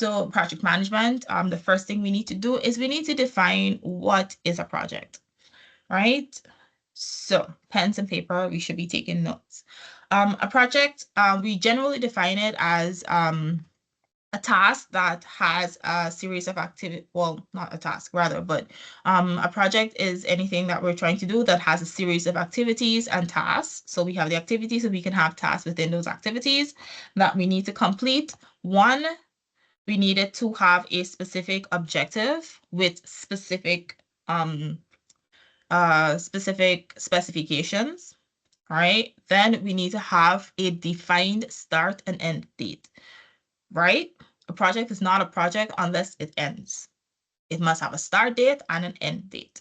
So project management, the first thing we need to do is we need to define what is a project, right? So pens and paper, we should be taking notes. A project, we generally define it as a task that has a series of activity, well, not a task rather, but a project is anything that we're trying to do that has a series of activities and tasks. So we have the activities and we can have tasks within those activities that we need to complete. One, we needed to have a specific objective with specific specific specifications. Right? Then we need to have a defined start and end date, right? A project is not a project unless it ends. It must have a start date and an end date.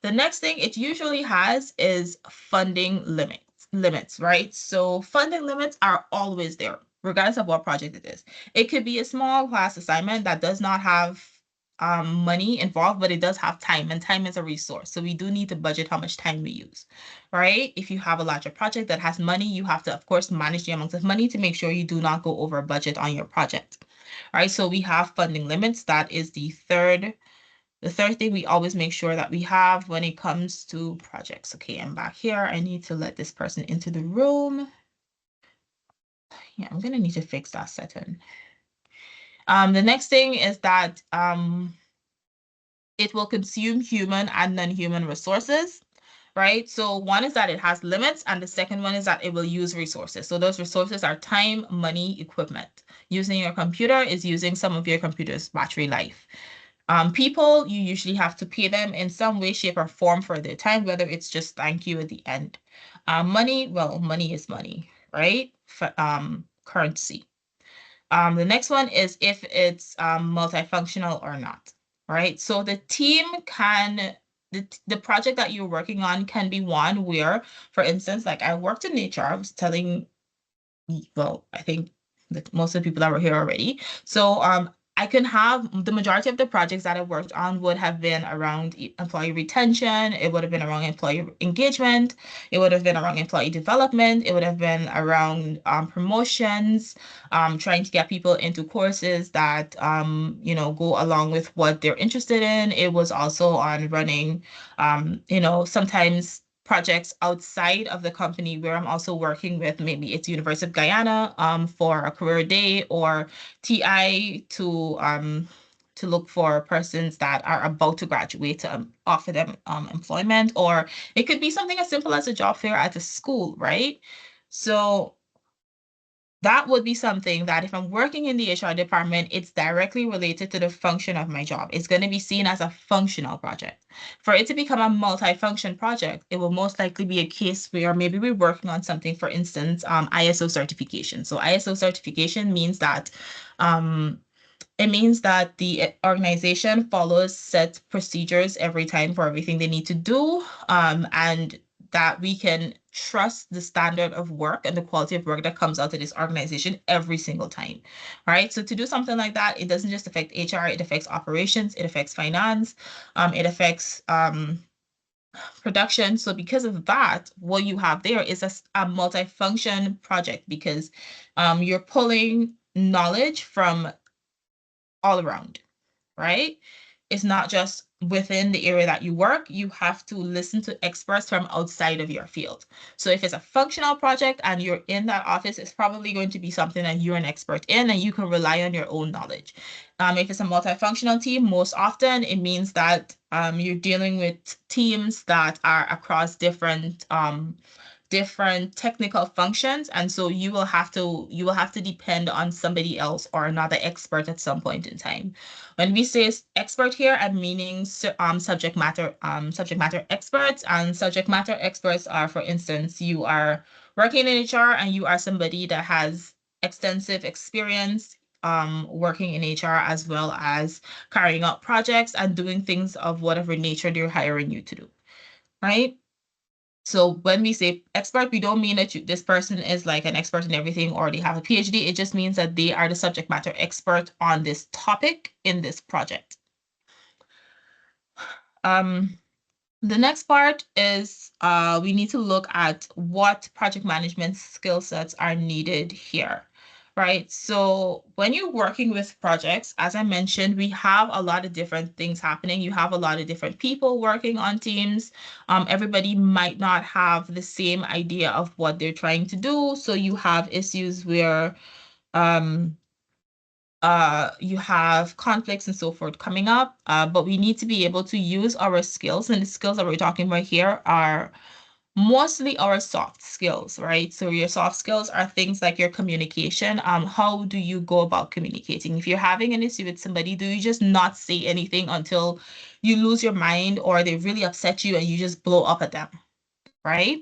The next thing it usually has is funding limits, right? So funding limits are always there, regardless of what project it is. It could be a small class assignment that does not have money involved, but it does have time, and time is a resource. So we do need to budget how much time we use, right? If you have a larger project that has money, you have to, of course, manage the amount of money to make sure you do not go over budget on your project, right? So we have funding limits. That is the third thing we always make sure that we have when it comes to projects. Okay, I'm back here. I need to let this person into the room. Yeah, I'm gonna need to fix that setting. The next thing is that it will consume human and non-human resources, right? So one is that it has limits, and the second one is that it will use resources. So those resources are time, money, equipment. Using your computer is using some of your computer's battery life. People, you usually have to pay them in some way, shape, or form for their time, whether it's just thank you at the end. Money, well, money is money, right? Currency. The next one is if it's multifunctional or not, right? So the team can, the project that you're working on can be one where, for instance, like I worked in HR, I was telling, well, I think that most of the people that were here already. So I can have the majority of the projects that I worked on would have been around employee retention. It would have been around employee engagement. It would have been around employee development. It would have been around promotions, trying to get people into courses that, go along with what they're interested in. It was also on running, sometimes projects outside of the company where I'm also working with, maybe it's University of Guyana for a career day, or TI to look for persons that are about to graduate to offer them employment, or it could be something as simple as a job fair at a school, right? So that would be something that if I'm working in the HR department, it's directly related to the function of my job. It's going to be seen as a functional project. For it to become a multi-function project, it will most likely be a case where maybe we're working on something, for instance, ISO certification. So ISO certification means that the organization follows set procedures every time for everything they need to do, and that we can trust the standard of work and the quality of work that comes out of this organization every single time, right? So to do something like that, it doesn't just affect HR, it affects operations, it affects finance, it affects production. So because of that, what you have there is a multi-function project, because you're pulling knowledge from all around, right? It's not just within the area that you work. You have to listen to experts from outside of your field. So if it's a functional project and you're in that office, it's probably going to be something that you're an expert in and you can rely on your own knowledge. If it's a multifunctional team, most often it means that you're dealing with teams that are across different technical functions, and so you will have to depend on somebody else or another expert at some point in time. When we say expert here, I'm meaning subject matter experts, and subject matter experts are, for instance, you are working in HR and you are somebody that has extensive experience working in HR, as well as carrying out projects and doing things of whatever nature they're hiring you to do, right? So when we say expert, we don't mean that this person is like an expert in everything or they have a PhD. It just means that they are the subject matter expert on this topic in this project. The next part is we need to look at what project management skill sets are needed here, right? So when you're working with projects, as I mentioned, we have a lot of different things happening. You have a lot of different people working on teams. Everybody might not have the same idea of what they're trying to do. So you have issues where um, you have conflicts and so forth coming up. But we need to be able to use our skills, and the skills that we're talking about here are mostly our soft skills, right? So your soft skills are things like your communication. How do you go about communicating? If you're having an issue with somebody, do you just not say anything until you lose your mind or they really upset you and you just blow up at them, right?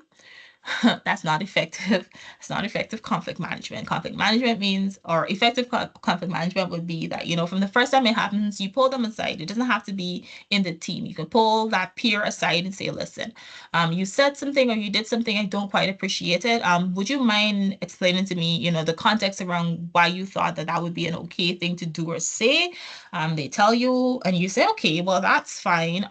That's not effective. It's not effective conflict management. Conflict management means, or effective conflict management would be that, from the first time it happens, you pull them aside. It doesn't have to be in the team. You can pull that peer aside and say, listen, you said something or you did something I don't quite appreciate it. Would you mind explaining to me, the context around why you thought that that would be an okay thing to do or say? They tell you and you say, okay, well, that's fine.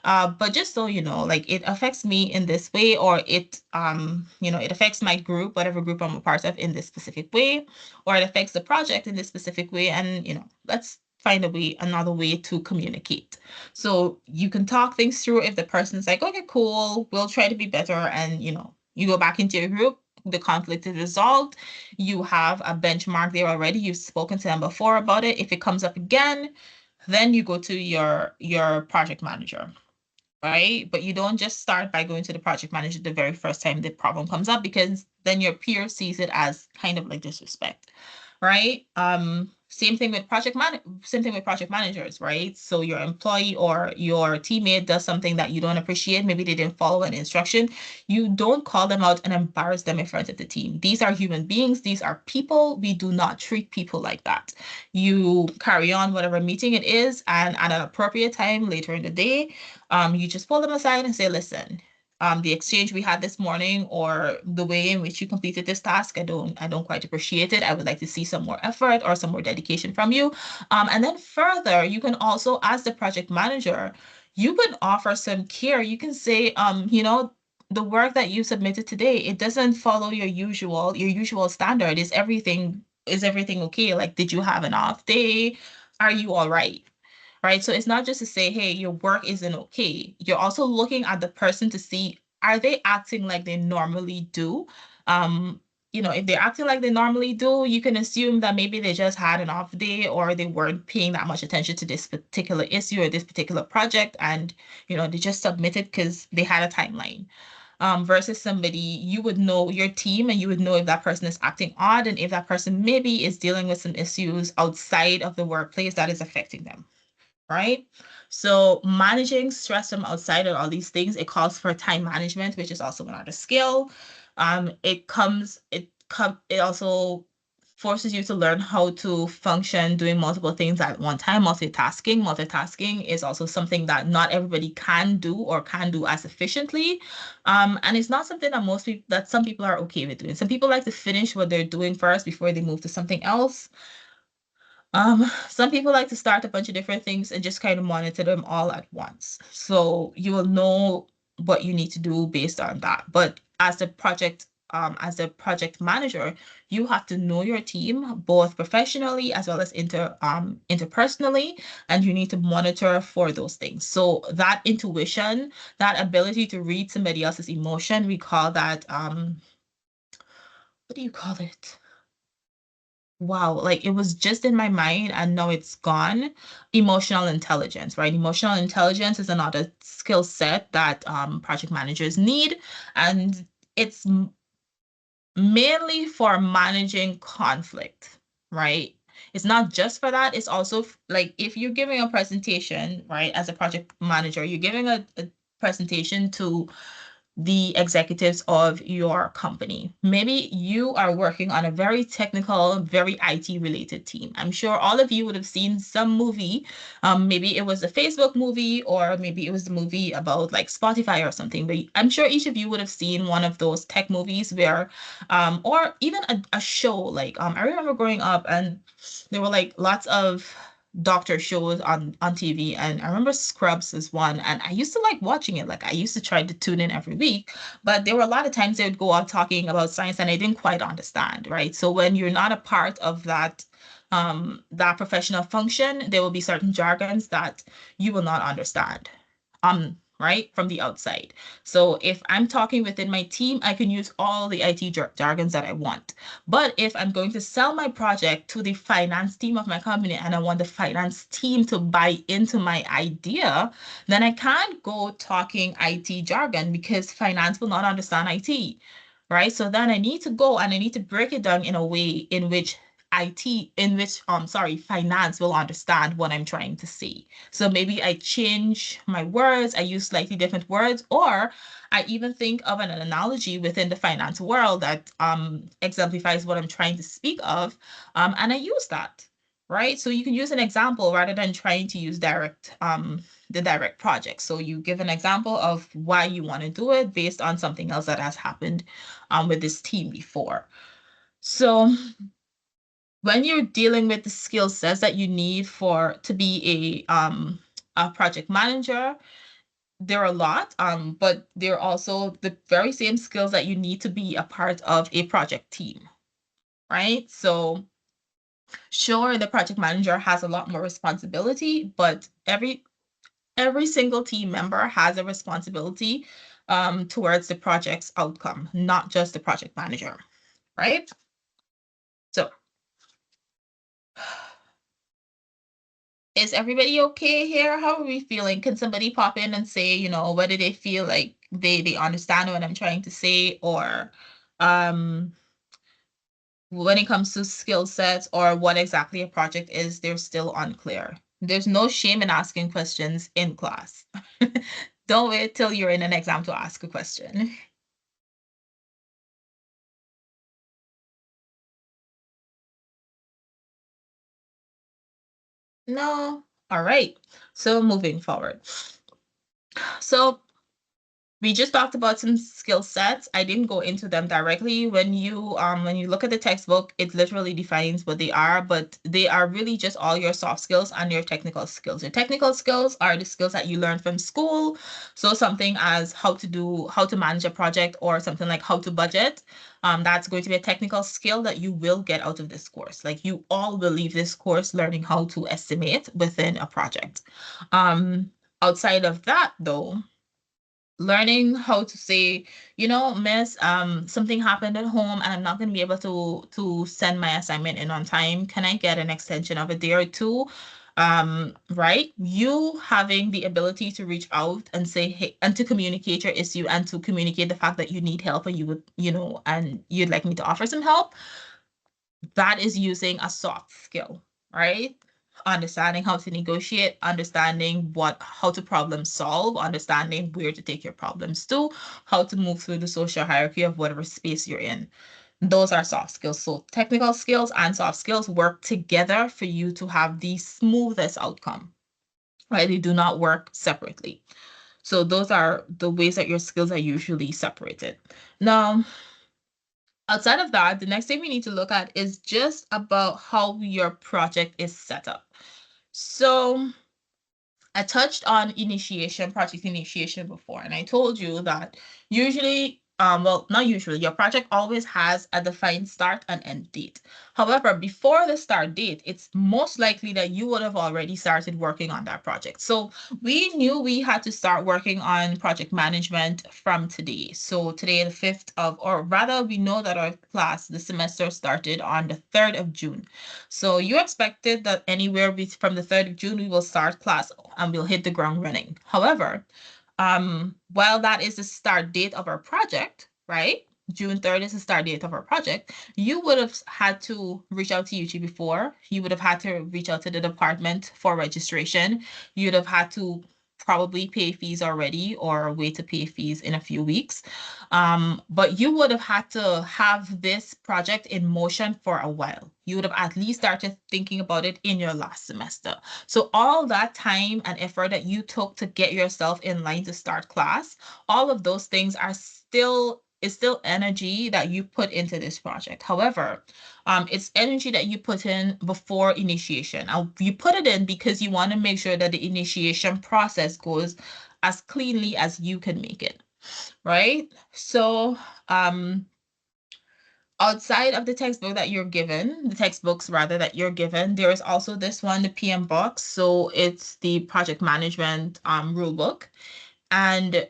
But just so you know, like it affects me in this way, or it affects my group, whatever group I'm a part of in this specific way, or it affects the project in this specific way. And, let's find another way to communicate. So you can talk things through if the person's like, okay, cool, we'll try to be better. And, you go back into your group, the conflict is resolved. You have a benchmark there already. You've spoken to them before about it. If it comes up again, then you go to your project manager, right? But you don't just start by going to the project manager the very first time the problem comes up, because then your peer sees it as kind of like disrespect, right? Same thing with project managers, right? So your employee or your teammate does something that you don't appreciate. Maybe they didn't follow an instruction. You don't call them out and embarrass them in front of the team. These are human beings. These are people. We do not treat people like that. You carry on whatever meeting it is, and at an appropriate time later in the day, you just pull them aside and say, listen, the exchange we had this morning or the way in which you completed this task, I don't quite appreciate it. I would like to see some more effort or some more dedication from you. And then further, you can also, as the project manager, you can offer some care. You can say, the work that you submitted today, it doesn't follow your usual standard. Is everything okay? Like, did you have an off day? Are you all right? Right? So it's not just to say, hey, your work isn't okay. You're also looking at the person to see, are they acting like they normally do? Um, if they're acting like they normally do, you can assume that maybe they just had an off day or they weren't paying that much attention to this particular issue or this particular project, and they just submitted because they had a timeline. Versus somebody, you would know your team and you would know if that person is acting odd and if that person maybe is dealing with some issues outside of the workplace that is affecting them, right? So managing stress from outside and all these things, it calls for time management, which is also another skill. It also forces you to learn how to function doing multiple things at one time, multitasking. Multitasking is also something that not everybody can do or can do as efficiently. And it's not something that some people are okay with doing. Some people like to finish what they're doing first before they move to something else. Some people like to start a bunch of different things and just kind of monitor them all at once. So you will know what you need to do based on that. But as the project manager, you have to know your team both professionally as well as interpersonally, and you need to monitor for those things. So that intuition, that ability to read somebody else's emotion, we call that what do you call it? Wow, like it was just in my mind and now it's gone. Emotional intelligence, right? Emotional intelligence is another skill set that project managers need, and it's mainly for managing conflict, right? It's not just for that, it's also like if you're giving a presentation, right, as a project manager, you're giving a presentation to the executives of your company. Maybe you are working on a very technical, very IT related team. I'm sure all of you would have seen some movie. Maybe it was a Facebook movie, or maybe it was the movie about like Spotify or something. But I'm sure each of you would have seen one of those tech movies where, or even a show. Like I remember growing up and there were like lots of doctor shows on TV, and I remember Scrubs is one, and I used to like watching it. Like I used to try to tune in every week, but there were a lot of times they would go out talking about science, and I didn't quite understand, right? So when you're not a part of that professional function, there will be certain jargons that you will not understand. Right from the outside. So if I'm talking within my team, I can use all the IT jargons that I want. But if I'm going to sell my project to the finance team of my company and I want the finance team to buy into my idea, then I can't go talking IT jargon because finance will not understand IT, right? So then I need to go and I need to break it down in a way in which finance will understand what I'm trying to say. So maybe I change my words, I use slightly different words, or I even think of an analogy within the finance world that exemplifies what I'm trying to speak of, and I use that, right? So you can use an example rather than trying to use the direct project. So you give an example of why you want to do it based on something else that has happened with this team before. So when you're dealing with the skill sets that you need to be a project manager, there are a lot, but there are also the very same skills that you need to be a part of a project team, right? So sure, the project manager has a lot more responsibility, but every single team member has a responsibility towards the project's outcome, not just the project manager, right? So is everybody okay here? How are we feeling? Can somebody pop in and say, whether they feel like they understand what I'm trying to say, or um when it comes to skill sets or what exactly a project is, they're still unclear. There's no shame in asking questions in class. Don't wait till you're in an exam to ask a question. No. All right. So moving forward. So we just talked about some skill sets. I didn't go into them directly. When you look at the textbook, it literally defines what they are, but they are really just all your soft skills and your technical skills. Your technical skills are the skills that you learn from school. So something as how to manage a project, or something like how to budget. That's going to be a technical skill that you will get out of this course. Like you all will leave this course learning how to estimate within a project. Outside of that though, learning how to say, miss, something happened at home and I'm not going to be able to send my assignment in on time. Can I get an extension of a day or two? Right? You having the ability to reach out and say, hey, and to communicate your issue and to communicate the fact that you need help and and you'd like me to offer some help, that is using a soft skill, right? Understanding how to negotiate, understanding how to problem solve, understanding where to take your problems to, how to move through the social hierarchy of whatever space you're in. Those are soft skills. So technical skills and soft skills work together for you to have the smoothest outcome, right? They do not work separately. So those are the ways that your skills are usually separated. Now, outside of that, the next thing we need to look at is just about how your project is set up. So I touched on project initiation before, and I told you that usually, well, not usually, your project always has a defined start and end date. However, before the start date, it's most likely that you would have already started working on that project. So we knew we had to start working on project management from today. So today, the 5th of, or rather, we know that our class, the semester started on the 3rd of June. So you expected that anywhere from the 3rd of June, we will start class and we'll hit the ground running. However, while that is the start date of our project, right? June 3rd is the start date of our project. You would have had to reach out to UG before. You would have had to reach out to the department for registration. You'd have had to probably pay fees already or wait to pay fees in a few weeks. But you would have had to have this project in motion for a while. You would have at least started thinking about it in your last semester. So all that time and effort that you took to get yourself in line to start class, all of those things are still it's still energy that you put into this project. However, it's energy that you put in before initiation. You put it in because you want to make sure that the initiation process goes as cleanly as you can make it, right? So, outside of the textbook that you're given, the textbooks rather that you're given, there is also this one, the PM box. So it's the project management rule book. And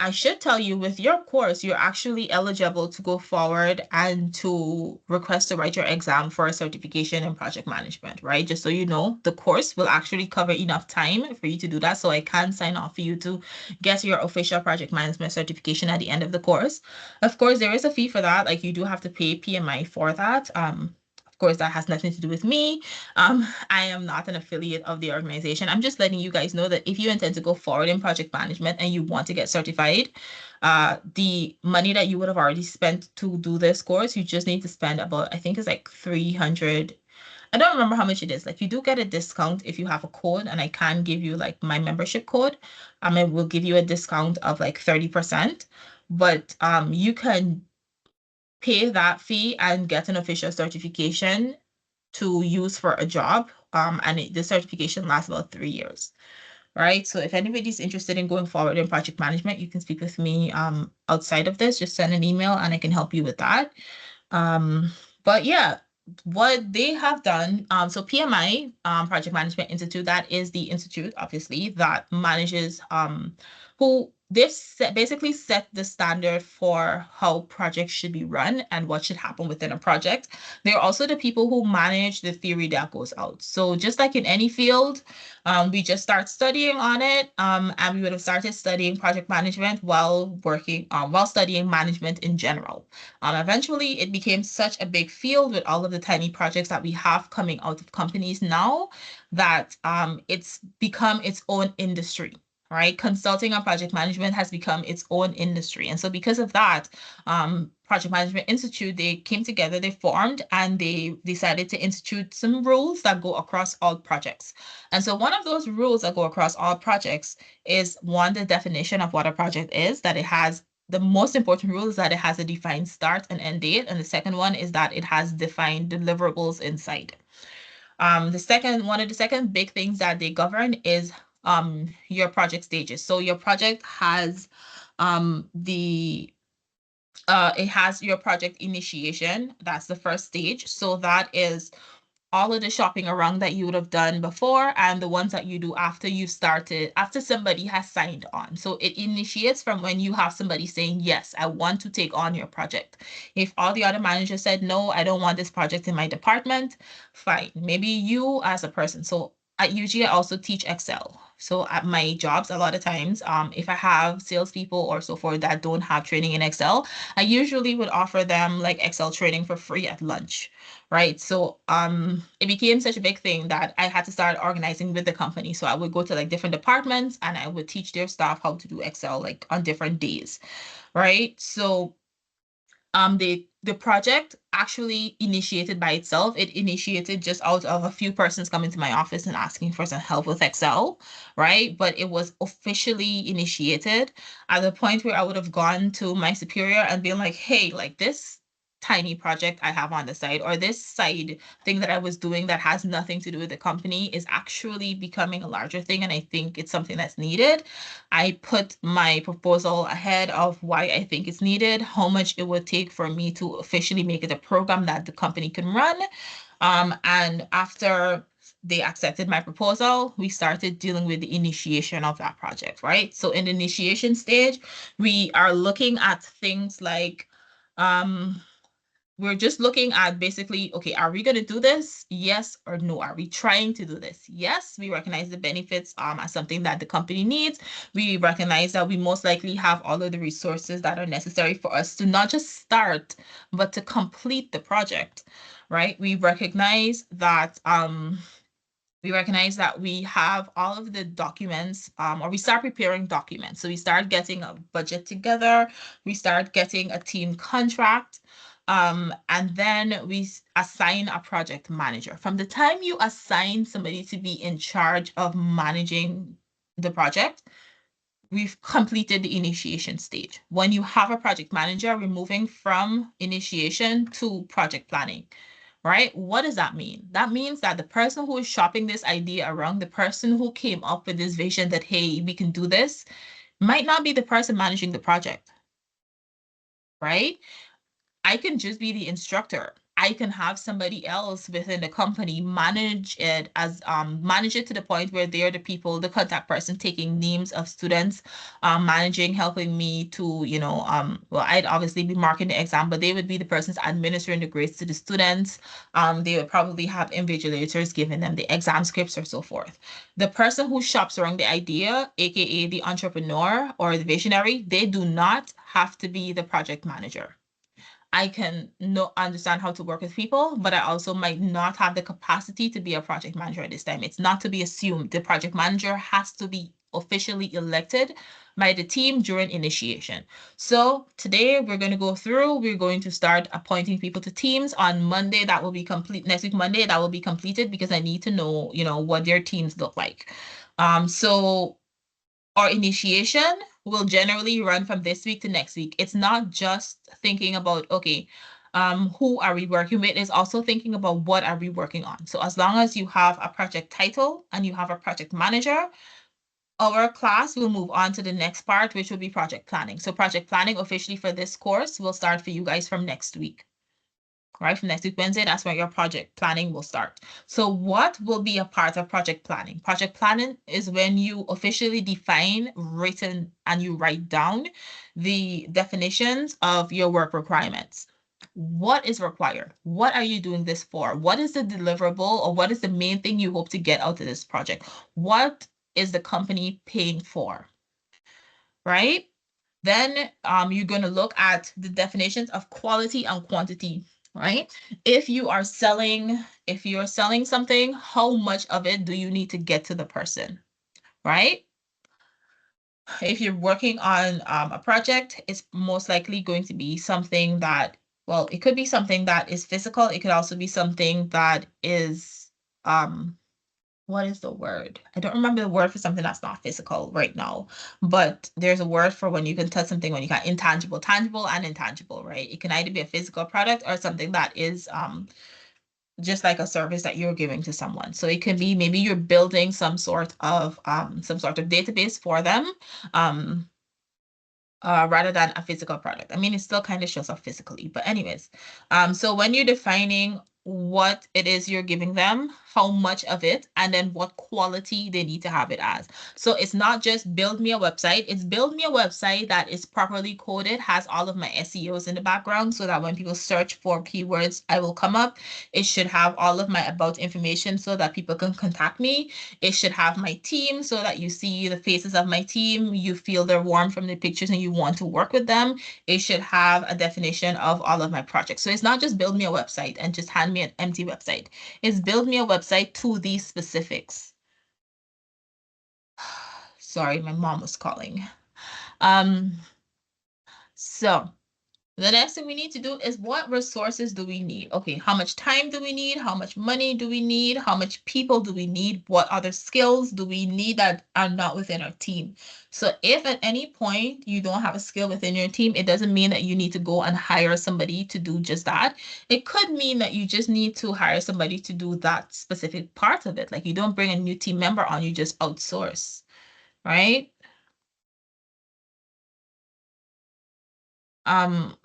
I should tell you, with your course, you're actually eligible to go forward and to request to write your exam for a certification in project management, right? Just so you know, the course will actually cover enough time for you to do that. So I can sign off for you to get your official project management certification at the end of the course. Of course, there is a fee for that. Like, you do have to pay PMI for that. Of course, that has nothing to do with me. I am not an affiliate of the organization. I'm just letting you guys know that if you intend to go forward in project management and you want to get certified, the money that you would have already spent to do this course, you just need to spend about, I think it's like 300. I don't remember how much it is. Like, you do get a discount if you have a code, and I can give you like my membership code. It will give you a discount of like 30%. But you can pay that fee and get an official certification to use for a job. The certification lasts about 3 years, right? So if anybody's interested in going forward in project management, you can speak with me outside of this. Just send an email and I can help you with that. But yeah, what they have done, so PMI, Project Management Institute, that is the institute, obviously, that manages, who basically set the standard for how projects should be run and what should happen within a project. They're also the people who manage the theory that goes out. So just like in any field, we just start studying on it, and we would have started studying project management while studying management in general. Eventually, it became such a big field with all of the tiny projects that we have coming out of companies now that it's become its own industry. Right? Consulting and project management has become its own industry. And so because of that, Project Management Institute, they came together, they formed, and they decided to institute some rules that go across all projects. And so one of those rules that go across all projects is, one, the definition of what a project is, that it has, the most important rule is that it has a defined start and end date. And the second one is that it has defined deliverables inside. One of the second big things that they govern is your project stages. So your project has it has your project initiation. That's the first stage. So that is all of the shopping around that you would have done before and the ones that you do after you started, after somebody has signed on. So it initiates from when you have somebody saying, yes, I want to take on your project. If all the other managers said, no, I don't want this project in my department, fine. Maybe you as a person. So at UG, I also teach Excel. So at my jobs, a lot of times, if I have salespeople or so forth that don't have training in Excel, I usually would offer them like Excel training for free at lunch, right? So it became such a big thing that I had to start organizing with the company. So I would go to like different departments and I would teach their staff how to do Excel like on different days, right? So the project actually initiated by itself. It initiated just out of a few persons coming to my office and asking for some help with Excel, right? But it was officially initiated at the point where I would have gone to my superior and been like, hey, like this tiny project I have on the side, or this side thing that I was doing that has nothing to do with the company is actually becoming a larger thing. And I think it's something that's needed. I put my proposal ahead of why I think it's needed, how much it would take for me to officially make it a program that the company can run. And after they accepted my proposal, we started dealing with the initiation of that project, right? So in the initiation stage, we are looking at things like, we're just looking at basically, okay, are we going to do this? Yes or no? Are we trying to do this? Yes, we recognize the benefits as something that the company needs. We recognize that we most likely have all of the resources that are necessary for us to not just start, but to complete the project, right? We recognize that we have all of the documents, or we start preparing documents. So we start getting a budget together, we start getting a team contract, and then we assign a project manager. From the time you assign somebody to be in charge of managing the project, we've completed the initiation stage. When you have a project manager, we're moving from initiation to project planning, right? What does that mean? That means that the person who is shopping this idea around, the person who came up with this vision that, hey, we can do this, might not be the person managing the project, right? I can just be the instructor. I can have somebody else within the company manage it manage it to the point where they're the people, the contact person taking names of students, managing, helping me to, well, I'd obviously be marking the exam, but they would be the persons administering the grades to the students. They would probably have invigilators giving them the exam scripts or so forth. The person who shops around the idea, aka the entrepreneur or the visionary, they do not have to be the project manager. I can understand how to work with people, but I also might not have the capacity to be a project manager at this time. It's not to be assumed. The project manager has to be officially elected by the team during initiation. So today we're going to go through, we're going to start appointing people to teams. On Monday, that will be complete. Next week, Monday, that will be completed because I need to know, what their teams look like. So our initiation will generally run from this week to next week. It's not just thinking about, okay, who are we working with? It's also thinking about what are we working on. So as long as you have a project title and you have a project manager, our class will move on to the next part, which will be project planning. So project planning officially for this course will start for you guys from next week. Right, from next week, Wednesday, that's where your project planning will start. So what will be a part of project planning? Project planning is when you officially define, written, and you write down the definitions of your work requirements. What is required? What are you doing this for? What is the deliverable, or what is the main thing you hope to get out of this project? What is the company paying for? Right? Then you're going to look at the definitions of quality and quantity, right? If you're selling something, how much of it do you need to get to the person, right? If you're working on a project, it's most likely going to be something that, well, it could be something that is physical. It could also be something that is what is the word? I don't remember the word for something that's not physical right now, but there's a word for when you can touch something, when you got intangible, tangible and intangible, right? It can either be a physical product or something that is just like a service that you're giving to someone. So it can be maybe you're building some sort of database for them. Rather than a physical product. I mean, it still kind of shows up physically, but anyways, so when you're defining what it is you're giving them, how much of it, and then what quality they need to have it as. So it's not just build me a website, it's build me a website that is properly coded, has all of my SEOs in the background so that when people search for keywords, I will come up. It should have all of my about information so that people can contact me. It should have my team so that you see the faces of my team, you feel they're warm from the pictures and you want to work with them. It should have a definition of all of my projects. So it's not just build me a website and just hand me an empty website. It's build me a website to these specifics. Sorry, my mom was calling. So the next thing we need to do is what resources do we need? Okay, how much time do we need? How much money do we need? How much people do we need? What other skills do we need that are not within our team? So if at any point you don't have a skill within your team, it doesn't mean that you need to go and hire somebody to do just that. It could mean that you just need to hire somebody to do that specific part of it. Like you don't bring a new team member on, you just outsource, right?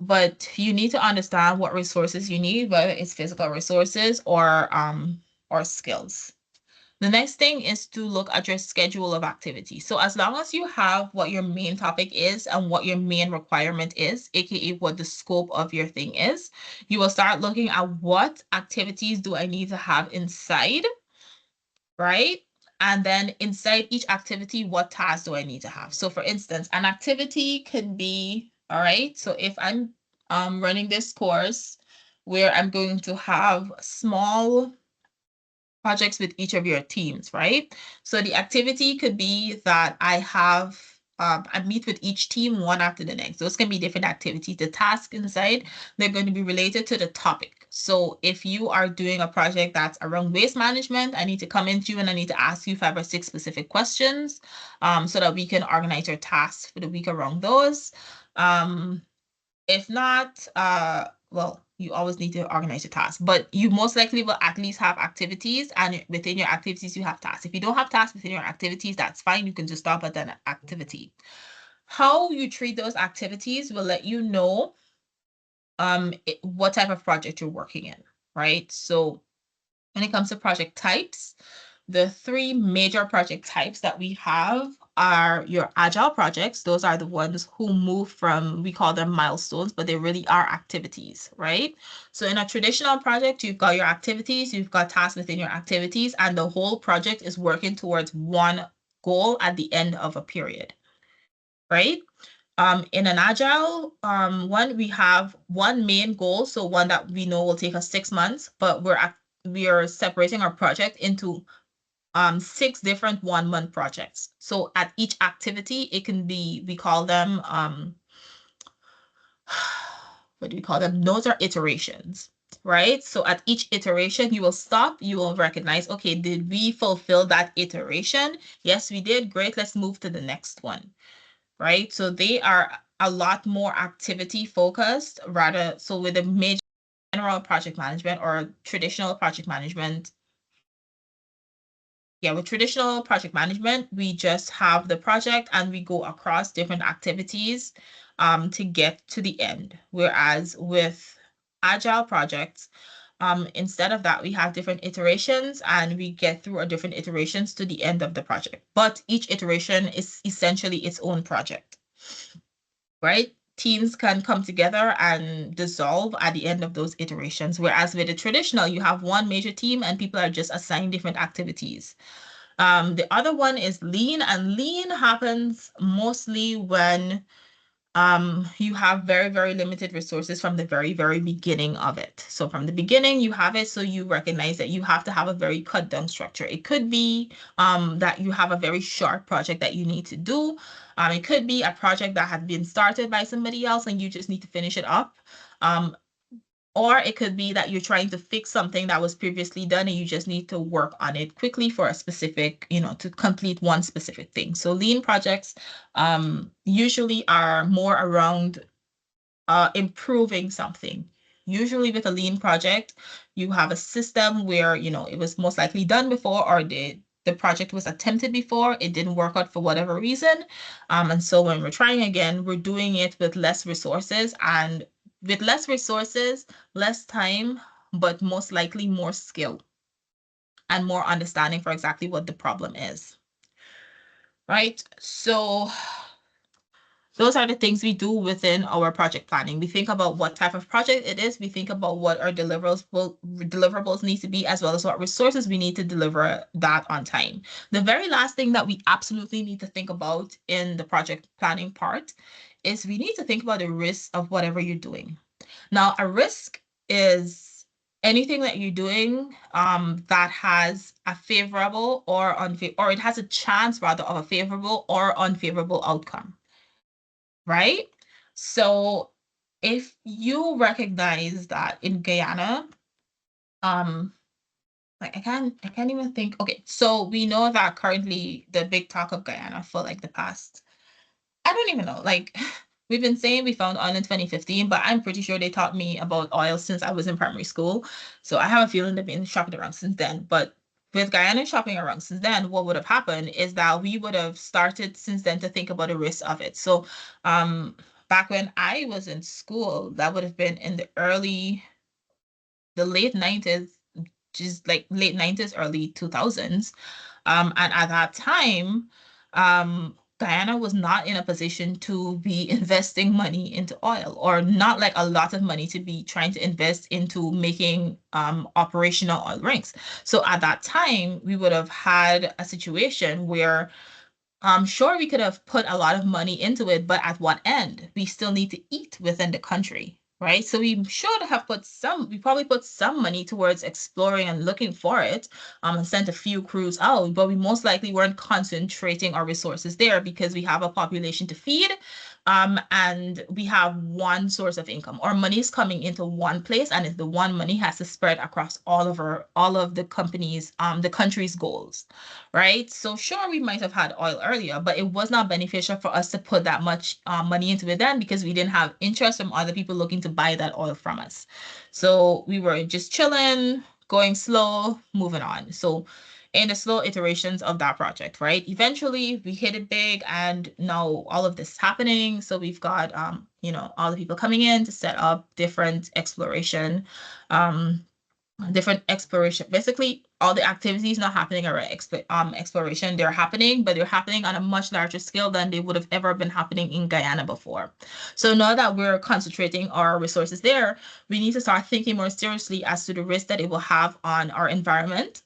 But you need to understand what resources you need, whether it's physical resources or skills. The next thing is to look at your schedule of activity. So as long as you have what your main topic is and what your main requirement is, aka what the scope of your thing is, you will start looking at what activities do I need to have inside, right? And then inside each activity, what tasks do I need to have? So for instance, an activity can be, all right, so if I'm running this course where I'm going to have small projects with each of your teams, right? So the activity could be that I meet with each team one after the next. Those can be different activities. The tasks inside, they're going to be related to the topic. So if you are doing a project that's around waste management, I need to come into you and I need to ask you 5 or 6 specific questions so that we can organize your tasks for the week around those. If not, well, you always need to organize your tasks, but you most likely will at least have activities, and within your activities, you have tasks. If you don't have tasks within your activities, that's fine. You can just stop at an activity. How you treat those activities will let you know what type of project you're working in, right? So when it comes to project types, the 3 major project types that we have are your agile projects. Those are the ones who move from, we call them milestones, but they really are activities, right? So in a traditional project, you've got your activities, you've got tasks within your activities, and the whole project is working towards one goal at the end of a period, right? In an agile one, we have one main goal, so one that we know will take us 6 months, but we are separating our project into 6 different 1-month projects. So at each activity, it can be, we call them what do we call them? Those are iterations, right? So at each iteration, you will stop, you will recognize, okay, did we fulfill that iteration? Yes, we did. Great, let's move to the next one, right? So they are a lot more activity focused rather. So with a major general project management or traditional project management, with traditional project management, we just have the project and we go across different activities to get to the end. Whereas with agile projects, instead of that, we have different iterations and we get through our different iterations to the end of the project. But each iteration is essentially its own project, right? Teams can come together and dissolve at the end of those iterations. Whereas with the traditional, you have one major team and people are just assigned different activities. The other one is lean, and lean happens mostly when you have very, very limited resources from the very, very beginning of it. So from the beginning, you have it, so you recognize that you have to have a very cut down structure. It could be that you have a very short project that you need to do. It could be a project that had been started by somebody else and you just need to finish it up. Or it could be that you're trying to fix something that was previously done and you just need to work on it quickly for a specific, to complete one specific thing. So lean projects usually are more around improving something. Usually with a lean project, you have a system where, it was most likely done before, or the project was attempted before, it didn't work out for whatever reason. And so when we're trying again, we're doing it with less resources, and with less resources, less time, but most likely more skill and more understanding for exactly what the problem is. Right? So those are the things we do within our project planning. We think about what type of project it is. We think about what our deliverables need to be, as well as what resources we need to deliver that on time. The very last thing that we absolutely need to think about in the project planning part is we need to think about the risk of whatever you're doing. Now, a risk is anything that you're doing that has a favorable or unfavorable, or it has a chance rather of a favorable or unfavorable outcome. Right? So if you recognize that in Guyana, like I can't even think. Okay, so we know that currently the big talk of Guyana for like the past, I don't even know, like we've been saying we found oil in 2015, but I'm pretty sure they taught me about oil since I was in primary school. So I have a feeling they've been shopping around since then. But with Guyana shopping around since then, what would have happened is that we would have started since then to think about the risks of it. So back when I was in school, that would have been in the late 90s, just like late 90s, early 2000s. And at that time, Guyana was not in a position to be investing money into oil, or not like a lot of money to be trying to invest into making operational oil rigs. So at that time, we would have had a situation where sure, we could have put a lot of money into it, but at what end? We still need to eat within the country, right? So we should have we probably put some money towards exploring and looking for it, and sent a few crews out, but we most likely weren't concentrating our resources there because we have a population to feed. And we have one source of income, or money is coming into one place, and if the one money has to spread across all of the companies, the country's goals, right? So sure, we might have had oil earlier, but it was not beneficial for us to put that much money into it then, because we didn't have interest from other people looking to buy that oil from us. So we were just chilling, going slow, moving on. So in the slow iterations of that project, right? Eventually we hit it big, and now all of this is happening. So we've got all the people coming in to set up different exploration. Basically, all the activities not happening around exploration, they're happening, but they're happening on a much larger scale than they would have ever been happening in Guyana before. So now that we're concentrating our resources there, we need to start thinking more seriously as to the risk that it will have on our environment,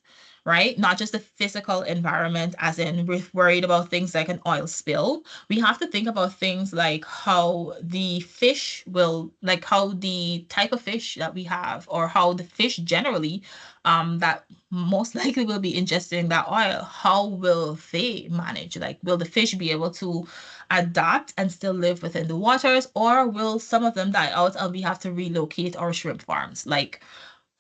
right? Not just the physical environment, as in we're worried about things like an oil spill. We have to think about things like how the fish will, like how the type of fish that we have, or how the fish generally, that most likely will be ingesting that oil, how will they manage? Like, will the fish be able to adapt and still live within the waters, or will some of them die out and we have to relocate our shrimp farms? Like,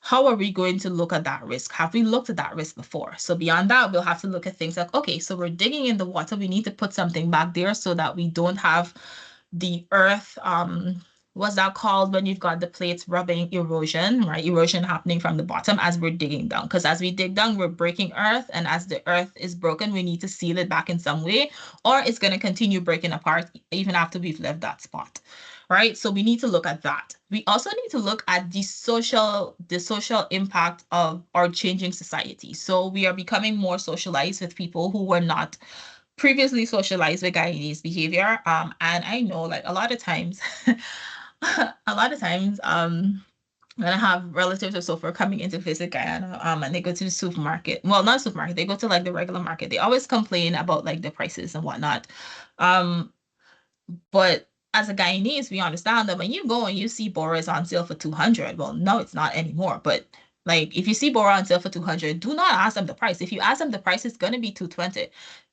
how are we going to look at that risk? Have we looked at that risk before? So beyond that, we'll have to look at things like, okay, so we're digging in the water. We need to put something back there so that we don't have the earth, what's that called when you've got the plates rubbing, erosion, right? Erosion happening from the bottom as we're digging down. Because as we dig down, we're breaking earth. And as the earth is broken, we need to seal it back in some way, or it's going to continue breaking apart even after we've left that spot, right? So we need to look at that. We also need to look at the social impact of our changing society. So we are becoming more socialized with people who were not previously socialized with Guyanese behavior. And I know, like, a lot of times, when I have relatives or so forth coming in to visit Guyana, and they go to the supermarket. Well, not supermarket, they go to like the regular market. They always complain about like the prices and whatnot. Um, but as a Guyanese, we understand that when you go and you see Bora on sale for 200, well, no, it's not anymore. But like, if you see Bora on sale for 200, do not ask them the price. If you ask them the price, it's going to be 220.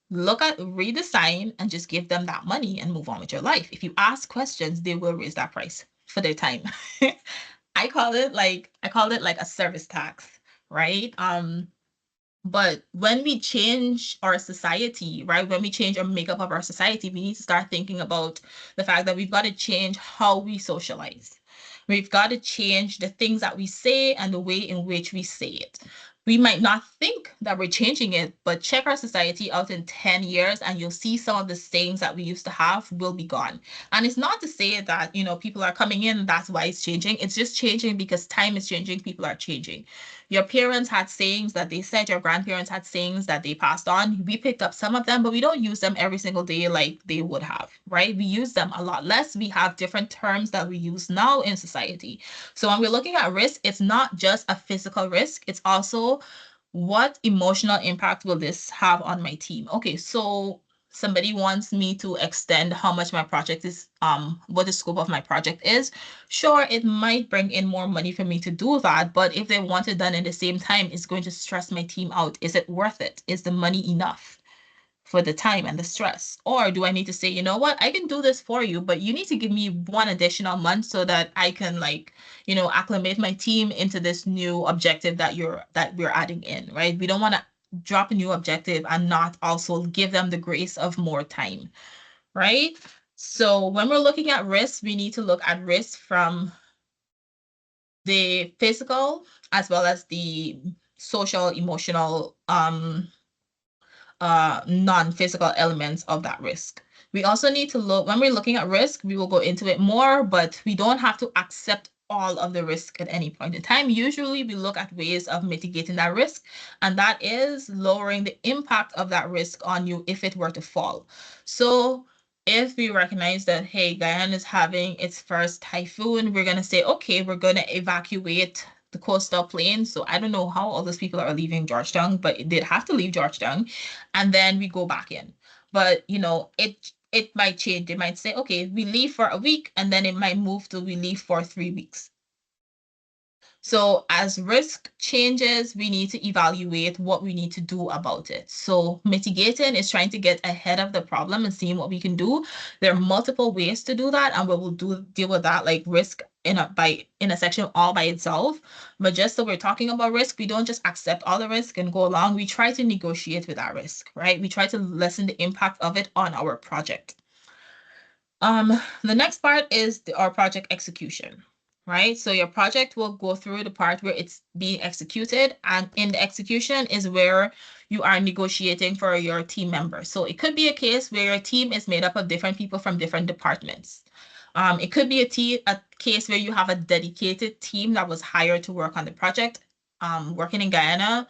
Read the sign and just give them that money and move on with your life. If you ask questions, they will raise that price for their time. I call it like a service tax, right? But when we change our society, right, when we change our makeup of our society, we need to start thinking about the fact that we've got to change how we socialize. We've got to change the things that we say and the way in which we say it. We might not think that we're changing it, but check our society out in 10 years and you'll see some of the sayings that we used to have will be gone. And it's not to say that, people are coming in, that's why it's changing. It's just changing because time is changing, people are changing. Your parents had sayings that they said, your grandparents had sayings that they passed on. We picked up some of them, but we don't use them every single day like they would have, right? We use them a lot less. We have different terms that we use now in society. So when we're looking at risk, it's not just a physical risk, it's also what emotional impact will this have on my team? Okay, so somebody wants me to extend how much my project is, what the scope of my project is. Sure, it might bring in more money for me to do that, but if they want it done in the same time, it's going to stress my team out. Is it worth it? Is the money enough for the time and the stress? Or do I need to say, you know what, I can do this for you, but you need to give me one additional month so that I can acclimate my team into this new objective that we're adding in, right? We don't want to drop a new objective and not also give them the grace of more time, right? So when we're looking at risk, we need to look at risk from the physical as well as the social, emotional, non-physical elements of that risk. We also need to look, when we're looking at risk, we will go into it more, but we don't have to accept all of the risk at any point in time. Usually we look at ways of mitigating that risk, and that is lowering the impact of that risk on you if it were to fall. So if we recognize that, hey, Guyana is having its first typhoon, we're going to say, okay, we're going to evacuate the coastal plain. So I don't know how all those people are leaving Georgetown, but they'd have to leave Georgetown, and then we go back in. But it might change. They might say, okay, we leave for a week, and then it might move to we leave for 3 weeks. So as risk changes, we need to evaluate what we need to do about it. So mitigating is trying to get ahead of the problem and seeing what we can do. There are multiple ways to do that, and we will deal with that, like risk in a section all by itself. But just so we're talking about risk, we don't just accept all the risk and go along. We try to negotiate with that risk, right? We try to lessen the impact of it on our project. The next part is our project execution, right? So your project will go through the part where it's being executed, and in the execution is where you are negotiating for your team members. So it could be a case where your team is made up of different people from different departments. It could be a case where you have a dedicated team that was hired to work on the project. Working in Guyana,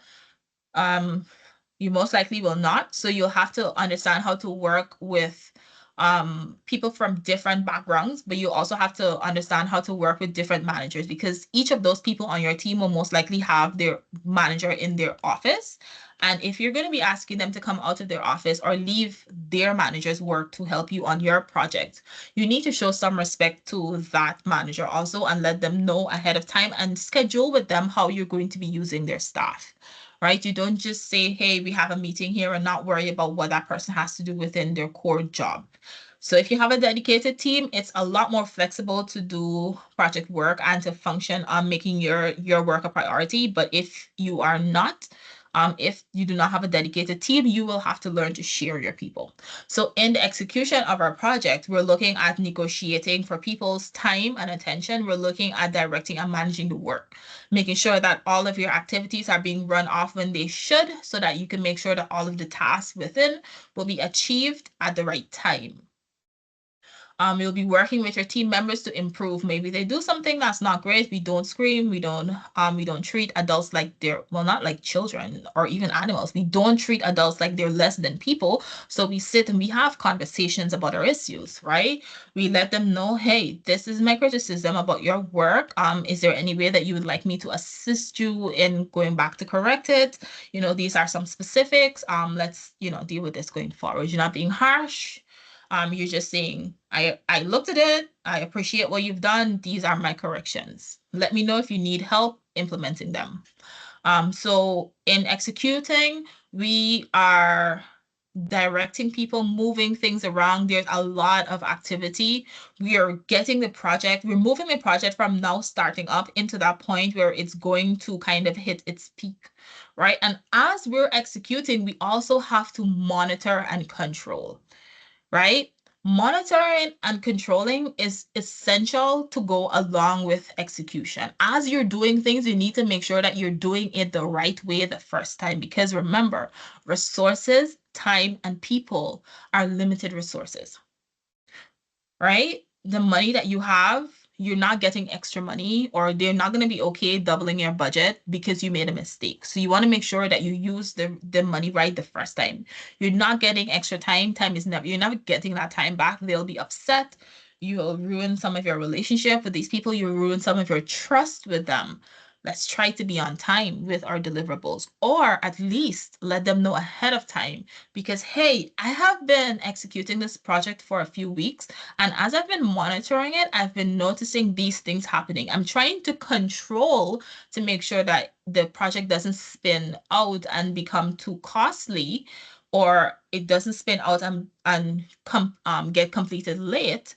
you most likely will not. So you'll have to understand how to work with people from different backgrounds, but you also have to understand how to work with different managers, because each of those people on your team will most likely have their manager in their office. And if you're going to be asking them to come out of their office or leave their manager's work to help you on your project, you need to show some respect to that manager also and let them know ahead of time and schedule with them how you're going to be using their staff, right? You don't just say, hey, we have a meeting here, and not worry about what that person has to do within their core job. So if you have a dedicated team, it's a lot more flexible to do project work and to function on making your work a priority. But if you are not, if you do not have a dedicated team, you will have to learn to share your people. So in the execution of our project, we're looking at negotiating for people's time and attention. We're looking at directing and managing the work, making sure that all of your activities are being run off when they should, so that you can make sure that all of the tasks within will be achieved at the right time. You'll be working with your team members to improve. Maybe they do something that's not great. We don't scream. We don't treat adults like they're, well, not like children or even animals. We don't treat adults like they're less than people. So we sit and we have conversations about our issues, right? We let them know, hey, this is my criticism about your work. Is there any way that you would like me to assist you in going back to correct it? These are some specifics. Let's, deal with this going forward. You're not being harsh. You're just saying, I looked at it, I appreciate what you've done. These are my corrections. Let me know if you need help implementing them. So in executing, we are directing people, moving things around. There's a lot of activity. We are getting the project, we're moving the project from now starting up into that point where it's going to kind of hit its peak, right? And as we're executing, we also have to monitor and control, right? Monitoring and controlling is essential to go along with execution. As you're doing things, you need to make sure that you're doing it the right way the first time, because remember, resources, time, and people are limited resources, right? The money that you have, you're not getting extra money, or they're not going to be okay doubling your budget because you made a mistake. So you want to make sure that you use the money right the first time. You're not getting extra time. You're never getting that time back. They'll be upset. You'll ruin some of your relationship with these people. You'll ruin some of your trust with them. Let's try to be on time with our deliverables, or at least let them know ahead of time, because, hey, I have been executing this project for a few weeks, and as I've been monitoring it, I've been noticing these things happening. I'm trying to control to make sure that the project doesn't spin out and become too costly, or it doesn't spin out and get completed late.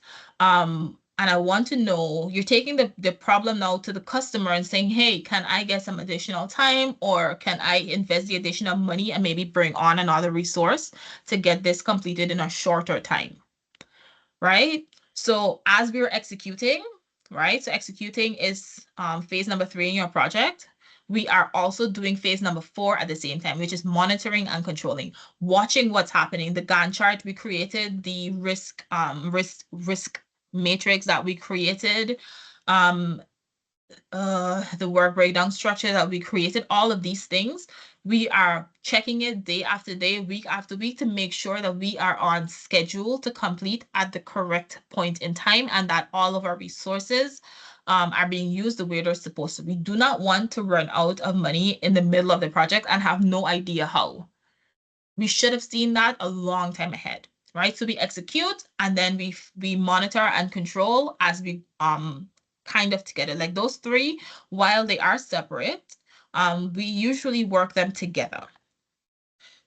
And I want to know, you're taking the problem now to the customer and saying, hey, can I get some additional time, or can I invest the additional money and maybe bring on another resource to get this completed in a shorter time, right? So as we're executing, right? So executing is phase number 3 in your project. We are also doing phase number 4 at the same time, which is monitoring and controlling, watching what's happening. The Gantt chart we created, the risk matrix that we created, the work breakdown structure that we created, all of these things, we are checking it day after day, week after week, to make sure that we are on schedule to complete at the correct point in time, and that all of our resources are being used the way they're supposed to. We do not want to run out of money in the middle of the project and have no idea how. We should have seen that a long time ahead, right? So we execute, and then we monitor and control as we kind of together. Like those three, while they are separate, we usually work them together.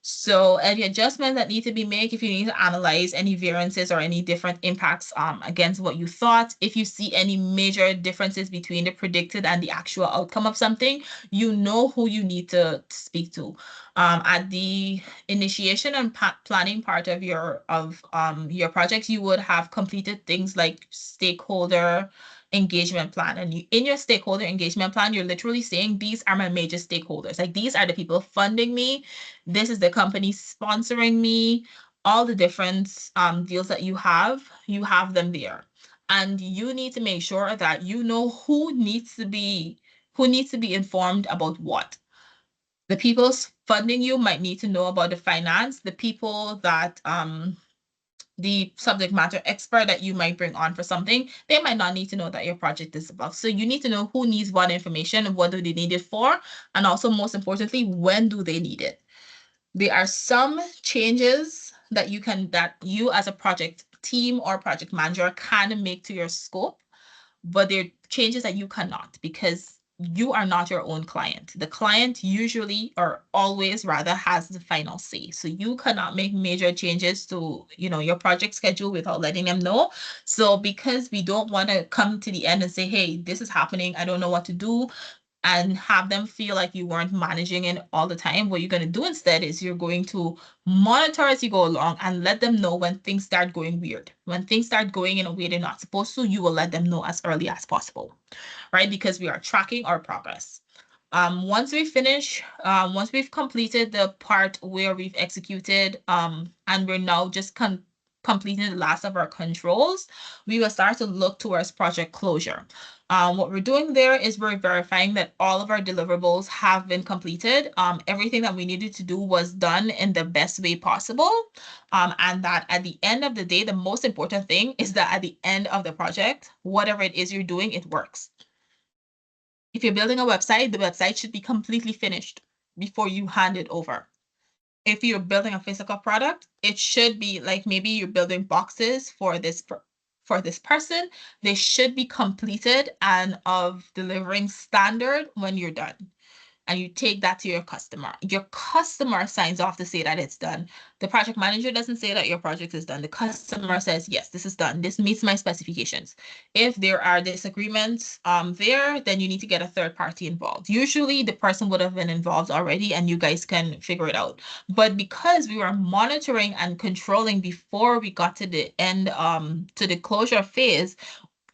So any adjustments that need to be made, if you need to analyze any variances or any different impacts against what you thought, if you see any major differences between the predicted and the actual outcome of something, you know who you need to speak to. At the initiation and planning part of your project, you would have completed things like stakeholder engagement plan. And in your stakeholder engagement plan, you're literally saying, these are my major stakeholders. Like these are the people funding me. This is the company sponsoring me. All the different deals that you have them there. And you need to make sure that you know who needs to be informed about what. The people funding you might need to know about the finance. The people that the subject matter expert that you might bring on for something, they might not need to know that your project is about. So you need to know who needs what information and what do they need it for, and also most importantly, when do they need it. There are some changes that you as a project team or project manager can make to your scope, but there are changes that you cannot, because you are not your own client. The client usually, or always rather, has the final say. So you cannot make major changes to, your project schedule without letting them know. So because we don't want to come to the end and say, hey, this is happening, I don't know what to do, and have them feel like you weren't managing it all the time, what you're going to do instead is you're going to monitor as you go along and let them know when things start going weird. When things start going in a way they're not supposed to, you will let them know as early as possible, right? Because we are tracking our progress. Once we've completed the part where we've executed, and we're now just completing the last of our controls, we will start to look towards project closure. What we're doing there is we're verifying that all of our deliverables have been completed. Everything that we needed to do was done in the best way possible. And that at the end of the day, the most important thing is that at the end of the project, whatever it is you're doing, it works. If you're building a website, the website should be completely finished before you hand it over. If you're building a physical product, it should be like, maybe you're building boxes for this person. They should be completed and of delivering standard when you're done. And you take that to your customer. Your customer signs off to say that it's done. The project manager doesn't say that your project is done. The customer says, yes, this is done. This meets my specifications. If there are disagreements there, then you need to get a third party involved. Usually the person would have been involved already and you guys can figure it out. But because we were monitoring and controlling before we got to the end, to the closure phase,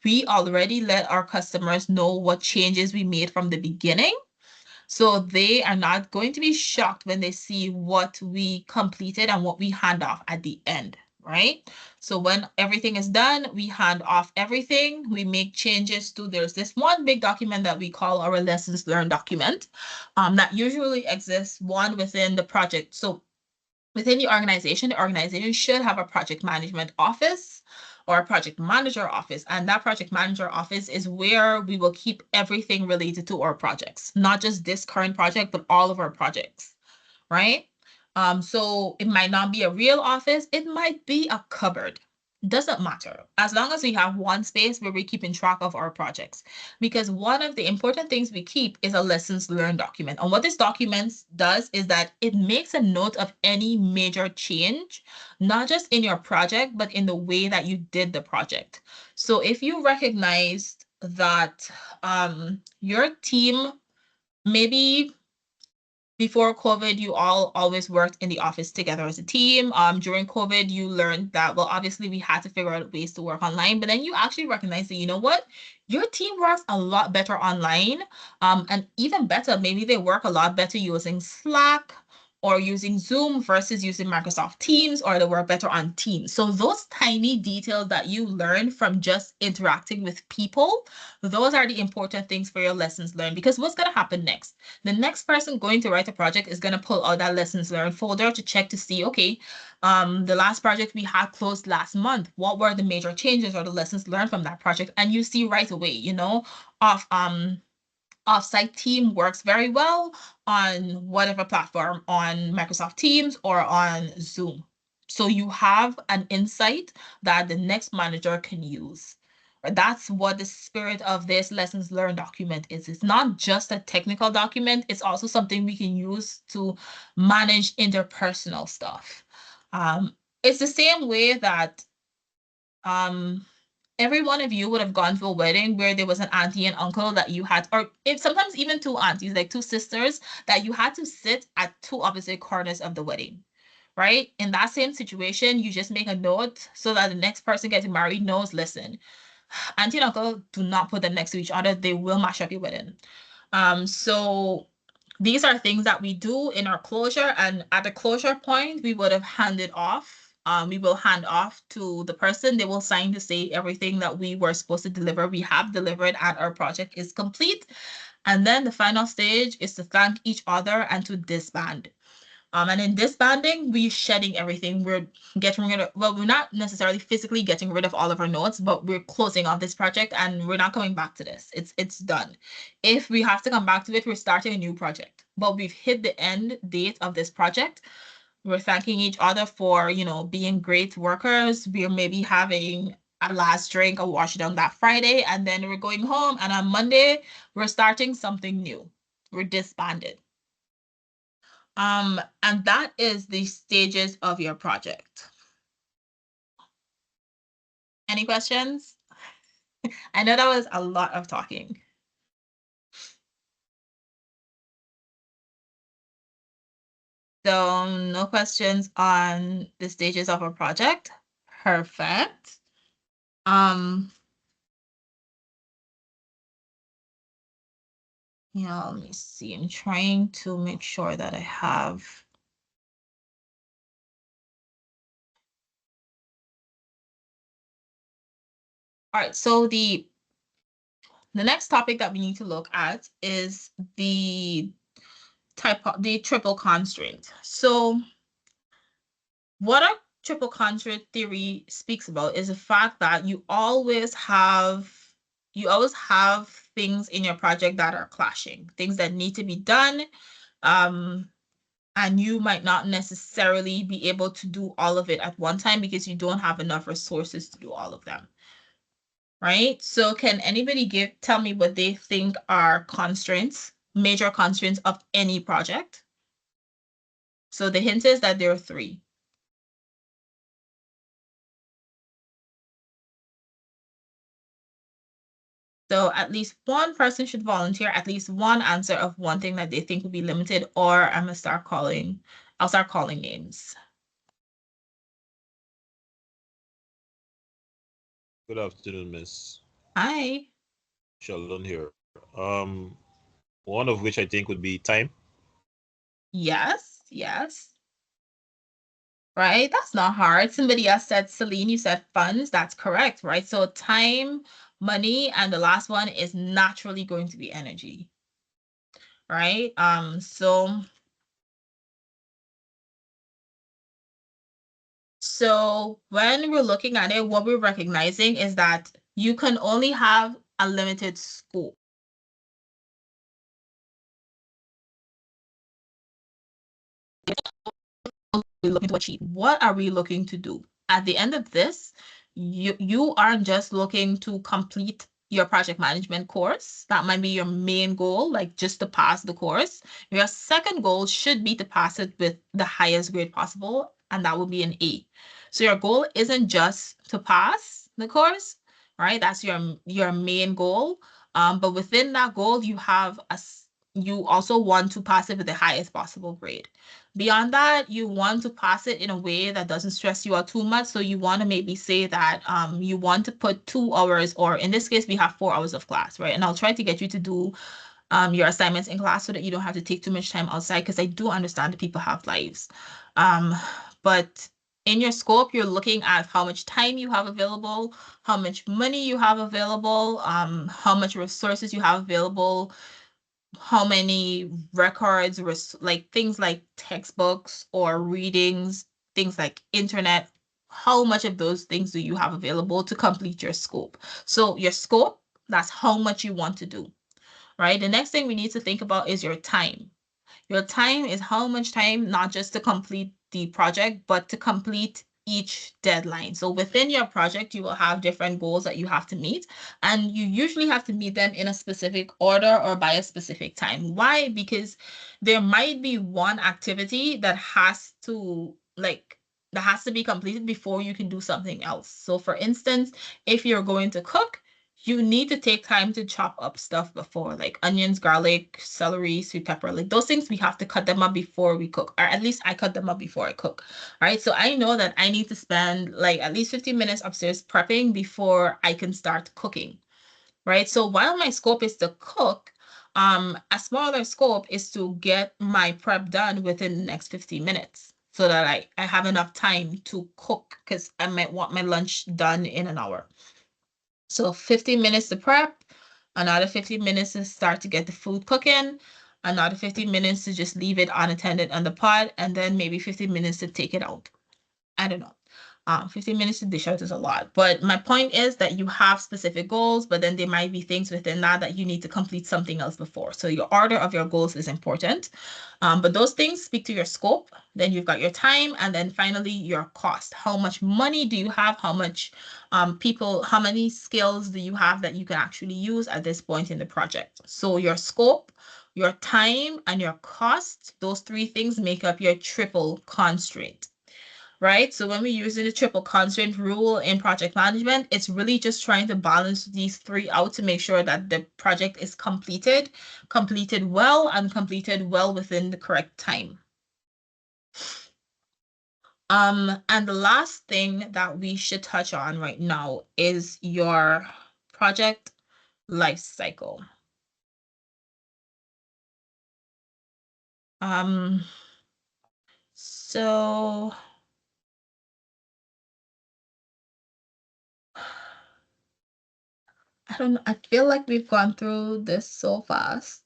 we already let our customers know what changes we made from the beginning. So they are not going to be shocked when they see what we completed and what we hand off at the end, right? So when everything is done, we hand off everything. We make changes to, there's this one big document that we call our lessons learned document, that usually exists one within the project. So within the organization should have a project management office or a project manager office. And that project manager office is where we will keep everything related to our projects, not just this current project, but all of our projects, right? So it might not be a real office, it might be a cupboard. Doesn't matter, as long as we have one space where we're keeping track of our projects. Because one of the important things we keep is a lessons learned document. And what this document does is that it makes a note of any major change, not just in your project, but in the way that you did the project. So if you recognized that your team, maybe before COVID, you all always worked in the office together as a team. During COVID, you learned that, well, obviously we had to figure out ways to work online, but then you actually recognize that, you know what, your team works a lot better online. And even better, maybe they work a lot better using Slack or using Zoom versus using Microsoft Teams, or they work better on Teams. So those tiny details that you learn from just interacting with people, those are the important things for your lessons learned. Because what's going to happen next? The next person going to write a project is going to pull out that lessons learned folder to check to see, okay, the last project we had closed last month, what were the major changes or the lessons learned from that project? And you see right away, offsite team works very well on whatever platform, on Microsoft Teams or on Zoom. So you have an insight that the next manager can use. That's what the spirit of this lessons learned document is. It's not just a technical document, it's also something we can use to manage interpersonal stuff. It's the same way that every one of you would have gone to a wedding where there was an auntie and uncle that you had, or if sometimes even two aunties, like two sisters, that you had to sit at two opposite corners of the wedding, right? In that same situation, you just make a note so that the next person getting married knows, listen, auntie and uncle, do not put them next to each other. They will mash up your wedding. So these are things that we do in our closure, and at the closure point, we would have handed off. We will hand off to the person. They will sign to say everything that we were supposed to deliver, we have delivered, and our project is complete. And then the final stage is to thank each other and to disband. And in disbanding, we're shedding everything. We're getting rid of, well, we're not necessarily physically getting rid of all of our notes, but we're closing off this project and we're not coming back to this. It's done. If we have to come back to it, we're starting a new project. But we've hit the end date of this project. We're thanking each other for, being great workers. We're maybe having a last drink, a wash down that Friday, and then we're going home. And on Monday, we're starting something new. We're disbanded. And that is the stages of your project. Any questions? I know that was a lot of talking. So no questions on the stages of a project. Perfect. Let me see. I'm trying to make sure that I have. All right, so the next topic that we need to look at is the triple constraint. So what a triple constraint theory speaks about is the fact that you always have things in your project that are clashing, things that need to be done, and you might not necessarily be able to do all of it at one time because you don't have enough resources to do all of them. Right? So can anybody tell me what they think are constraints, major constraints of any project? So the hint is that there are 3. So at least one person should volunteer at least one answer of one thing that they think will be limited, or I'll start calling names. Good afternoon, Miss. Hi. Sheldon here. One of which I think would be time. Yes. Right? That's not hard. Somebody else said, Celine, you said funds. That's correct, right? So time, money, and the last one is naturally going to be energy. Right? So when we're looking at it, what we're recognizing is that you can only have a limited scope. We're looking to achieve. What are we looking to do? At the end of this, you aren't just looking to complete your project management course. That might be your main goal, like just to pass the course. Your second goal should be to pass it with the highest grade possible, and that will be an A. So your goal isn't just to pass the course, right? That's your main goal. But within that goal, you also want to pass it with the highest possible grade. Beyond that, you want to pass it in a way that doesn't stress you out too much. So you want to maybe say that you want to put 2 hours, or in this case, we have 4 hours of class, right? And I'll try to get you to do your assignments in class so that you don't have to take too much time outside, because I do understand that people have lives. But in your scope, you're looking at how much time you have available, how much money you have available, how much resources you have available, how many records, like things like textbooks or readings, things like internet, how much of those things do you have available to complete your scope? So your scope, that's how much you want to do, right? The next thing we need to think about is your time. Your time is how much time, not just to complete the project, but to complete each deadline. So within your project, you will have different goals that you have to meet, and you usually have to meet them in a specific order or by a specific time. Why? Because there might be one activity that has to be completed before you can do something else. So for instance, if you're going to cook, you need to take time to chop up stuff before, like onions, garlic, celery, sweet pepper. Like those things, we have to cut them up before we cook, or at least I cut them up before I cook. Right. So I know that I need to spend like at least 15 minutes upstairs prepping before I can start cooking. Right. So while my scope is to cook, a smaller scope is to get my prep done within the next 15 minutes so that I have enough time to cook, because I might want my lunch done in an hour. So 15 minutes to prep, another 15 minutes to start to get the food cooking, another 15 minutes to just leave it unattended on the pot, and then maybe 15 minutes to take it out. I don't know. 15 minutes to dish out is a lot. But my point is that you have specific goals, but then there might be things within that you need to complete something else before. So your order of your goals is important. But those things speak to your scope. Then you've got your time, and then finally your cost. How much money do you have? How much how many skills do you have that you can actually use at this point in the project? So your scope, your time, and your cost, those three things make up your triple constraint. Right? So when we use the triple constraint rule in project management, it's really just trying to balance these three out to make sure that the project is completed well, and completed well within the correct time. And the last thing that we should touch on right now is your project life cycle. So I don't know. I feel like we've gone through this so fast.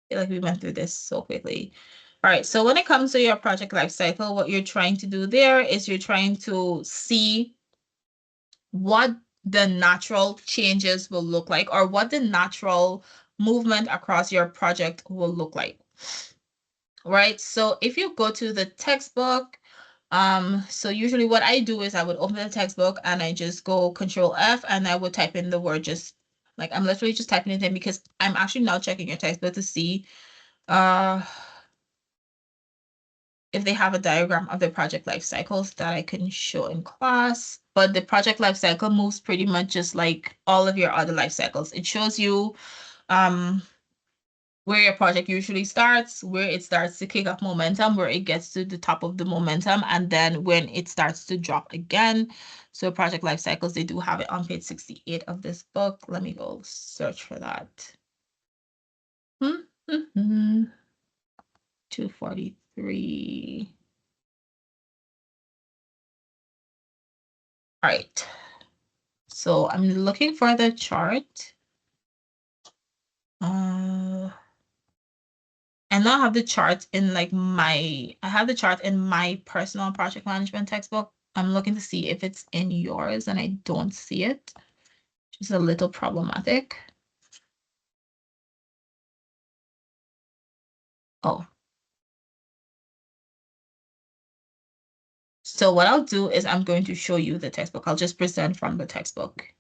I feel like we went through this so quickly. All right, so when it comes to your project life cycle, what you're trying to do there is you're trying to see what the natural changes will look like, or what the natural movement across your project will look like. Right, so if you go to the textbook, so usually what I do is I would open the textbook and I just go Control F and I would type in the word, just like I'm literally just typing it in, because I'm actually now checking your textbook to see if they have a diagram of the project life cycles that I can show in class. But the project life cycle moves pretty much just like all of your other life cycles. It shows you where your project usually starts, where it starts to kick up momentum, where it gets to the top of the momentum, and then when it starts to drop again. So project life cycles, they do have it on page 68 of this book. Let me go search for that. 243. All right. So I'm looking for the chart. I now have the chart in like I have the chart in my personal project management textbook. I'm looking to see if it's in yours, and I don't see it, which is a little problematic. Oh. So what I'll do is I'm going to show you the textbook. I'll just present from the textbook.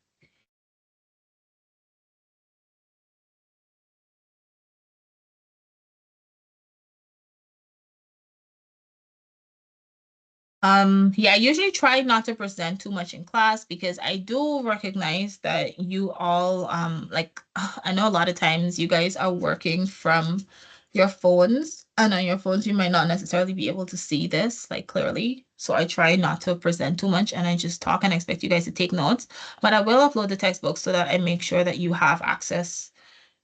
Yeah, I usually try not to present too much in class, because I do recognize that you all, like, I know a lot of times you guys are working from your phones, and on your phones, you might not necessarily be able to see this like clearly. So I try not to present too much, and I just talk and expect you guys to take notes, but I will upload the textbook so that I make sure that you have access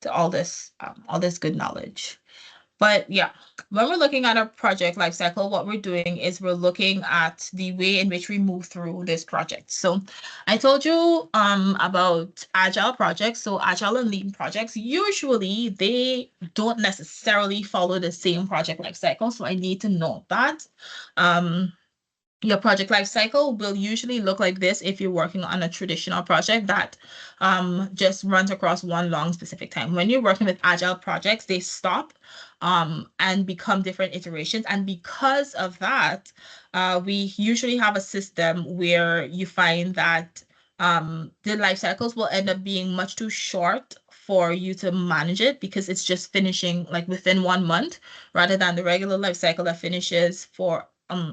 to all this good knowledge. But yeah, when we're looking at a project lifecycle, what we're doing is we're looking at the way in which we move through this project. So I told you about agile projects. So agile and lean projects, usually they don't necessarily follow the same project lifecycle. So I need to note that. Your project life cycle will usually look like this if you're working on a traditional project that just runs across one long specific time. When you're working with agile projects, they stop and become different iterations. And because of that, we usually have a system where you find that the life cycles will end up being much too short for you to manage it because it's just finishing like within 1 month rather than the regular life cycle that finishes for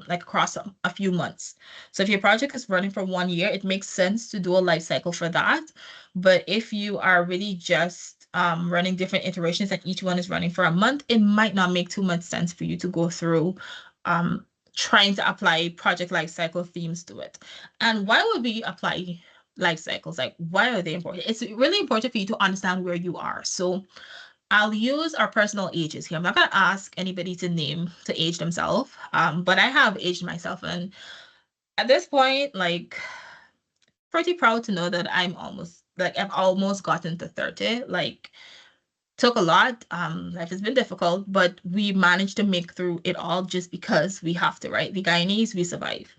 like across a few months. So if your project is running for 1 year, it makes sense to do a life cycle for that. But if you are really just running different iterations and each one is running for a month, it might not make too much sense for you to go through trying to apply project life cycle themes to it. And why would we apply life cycles? Like, why are they important? It's really important for you to understand where you are. So I'll use our personal ages here. I'm not going to ask anybody to age themselves, but I have aged myself. And at this point, like, pretty proud to know that I've almost gotten to 30. Like, took a lot. Life has been difficult, but we managed to make through it all just because we have to, right? The Guyanese, we survive.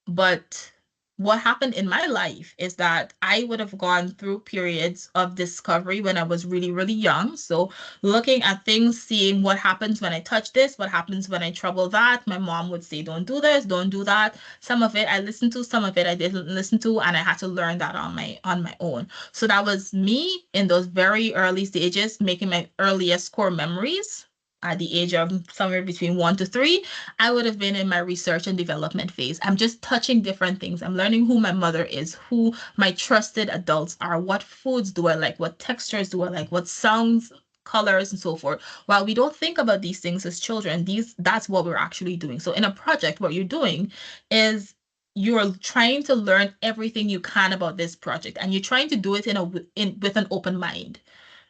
But what happened in my life is that I would have gone through periods of discovery when I was really, really young. So looking at things, seeing what happens when I touch this, what happens when I trouble that. My mom would say, don't do this, don't do that. Some of it I listened to, some of it I didn't listen to, and I had to learn that on my own. So that was me in those very early stages, making my earliest core memories at the age of somewhere between 1 to 3. I would have been in my research and development phase. I'm just touching different things. I'm learning who my mother is, who my trusted adults are, what foods do I like, what textures do I like, what sounds, colors, and so forth. While we don't think about these things as children, that's what we're actually doing. So in a project, what you're doing is you're trying to learn everything you can about this project, and you're trying to do it with an open mind,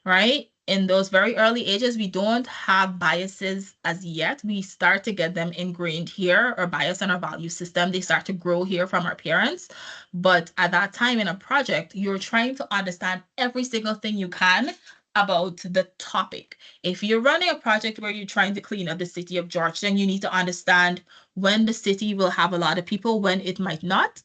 right? In those very early ages, we don't have biases as yet. We start to get them ingrained here, or bias in our value system. They start to grow here from our parents. But at that time in a project, you're trying to understand every single thing you can about the topic. If you're running a project where you're trying to clean up the city of Georgetown, you need to understand when the city will have a lot of people, when it might not.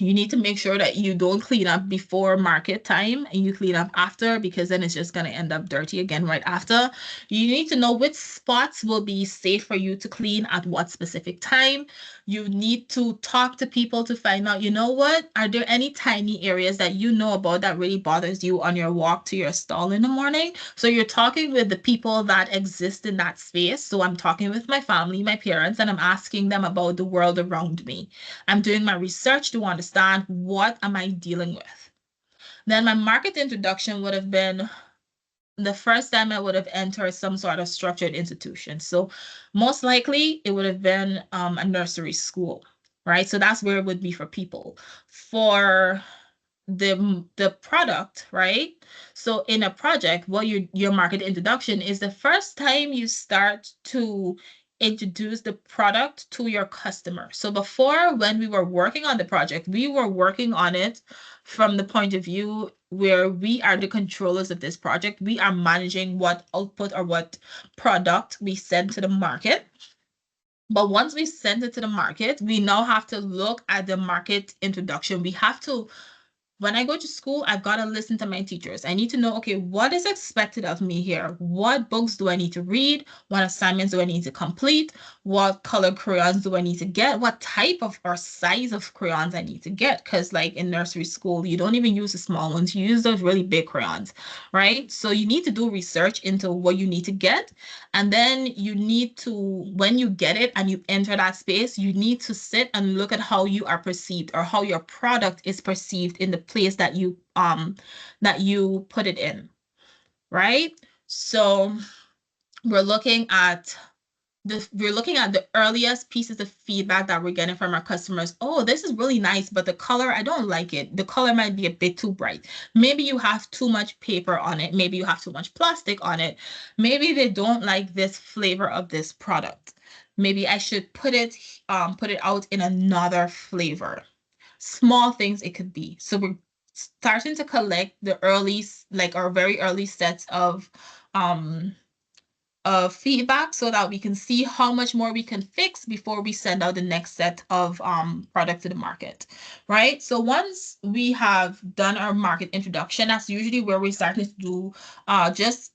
You need to make sure that you don't clean up before market time and you clean up after, because then it's just going to end up dirty again right after. You need to know which spots will be safe for you to clean at what specific time. You need to talk to people to find out, you know what, are there any tiny areas that you know about that really bothers you on your walk to your stall in the morning? So you're talking with the people that exist in that space. So I'm talking with my family, my parents, and I'm asking them about the world around me. I'm doing my research to understand what am I dealing with. Then my market introduction would have been the first time I would have entered some sort of structured institution. So most likely it would have been a nursery school, right? So that's where it would be for people. For the product, right? So in a project, what your market introduction is the first time you start to introduce the product to your customer. So before, when we were working on the project, we were working on it from the point of view where we are the controllers of this project. We are managing what output or what product we send to the market. But once we send it to the market, we now have to look at the market introduction. We have to when I go to school, I've got to listen to my teachers. I need to know, okay, what is expected of me here? What books do I need to read? What assignments do I need to complete? What color crayons do I need to get? What type of or size of crayons I need to get? Because like in nursery school, you don't even use the small ones. You use those really big crayons, right? So you need to do research into what you need to get. And then you need to, when you get it and you enter that space, you need to sit and look at how you are perceived or how your product is perceived in the place that you put it in, right? So we're looking at the earliest pieces of feedback that we're getting from our customers. Oh, this is really nice, but the color, I don't like it. The color might be a bit too bright. Maybe you have too much paper on it. Maybe you have too much plastic on it. Maybe they don't like this flavor of this product. Maybe I should put it out in another flavor. Small things it could be. So we're starting to collect the early, like our very early sets of of feedback so that we can see how much more we can fix before we send out the next set of product to the market, right? So once we have done our market introduction, that's usually where we started to do just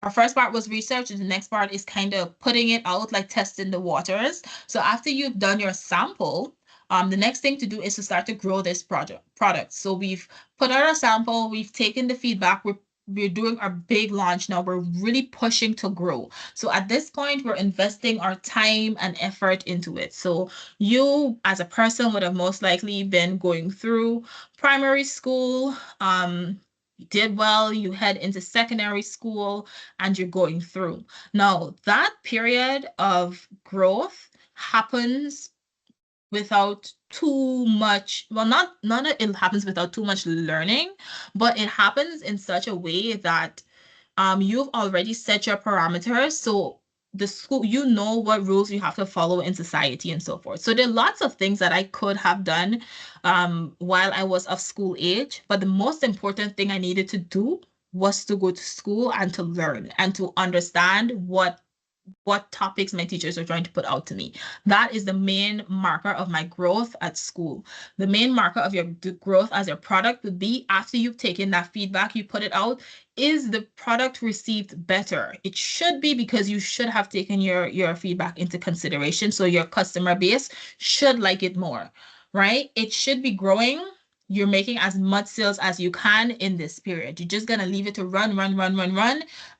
our first part was research, and the next part is kind of putting it out, like testing the waters. So after you've done your sample, the next thing to do is to start to grow this product. So we've put out a sample, we've taken the feedback, we're doing our big launch now. We're really pushing to grow. So at this point, we're investing our time and effort into it. So you, as a person, would have most likely been going through primary school, you did well, you head into secondary school, and you're going through. Now, that period of growth happens without too much, well, not none of it happens without too much learning, but it happens in such a way that you've already set your parameters. So the school, you know what rules you have to follow in society and so forth. So there are lots of things that I could have done while I was of school age, but the most important thing I needed to do was to go to school and to learn and to understand what topics my teachers are trying to put out to me. That is the main marker of my growth at school. The main marker of your growth as your product would be after you've taken that feedback, you put it out, is the product received better? It should be, because you should have taken your feedback into consideration. So your customer base should like it more, right? It should be growing. You're making as much sales as you can in this period. You're just going to leave it to run,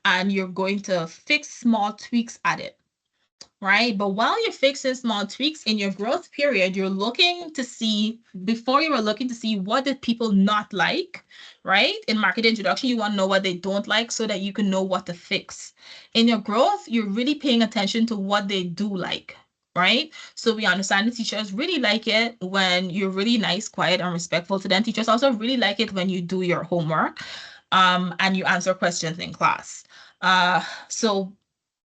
and you're going to fix small tweaks at it, right? But while you're fixing small tweaks in your growth period, you're looking to see, before you were looking to see what did people not like, right? In market introduction, you want to know what they don't like so that you can know what to fix. In your growth, you're really paying attention to what they do like, right? So we understand the teachers really like it when you're really nice, quiet, and respectful to them. Teachers also really like it when you do your homework and you answer questions in class. So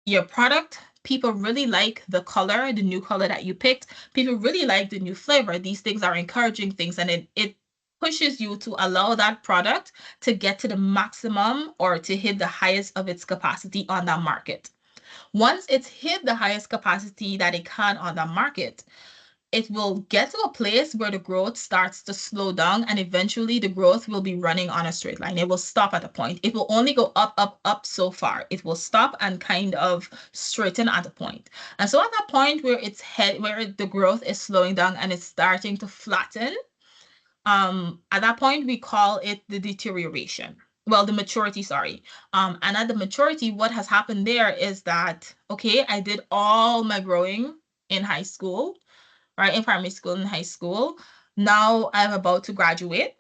your product, people really like the color, the new color that you picked. People really like the new flavor. These things are encouraging things, and it pushes you to allow that product to get to the maximum or to hit the highest of its capacity on that market. Once it's hit the highest capacity that it can on the market, it will get to a place where the growth starts to slow down, and eventually the growth will be running on a straight line. It will stop at a point. It will only go up so far. It will stop and kind of straighten at a point. And so at that point where where the growth is slowing down and it's starting to flatten, at that point we call it the deterioration. Well, the maturity, sorry. And at the maturity, what has happened there is that, okay, I did all my growing in high school, right, in primary school and high school. Now I'm about to graduate.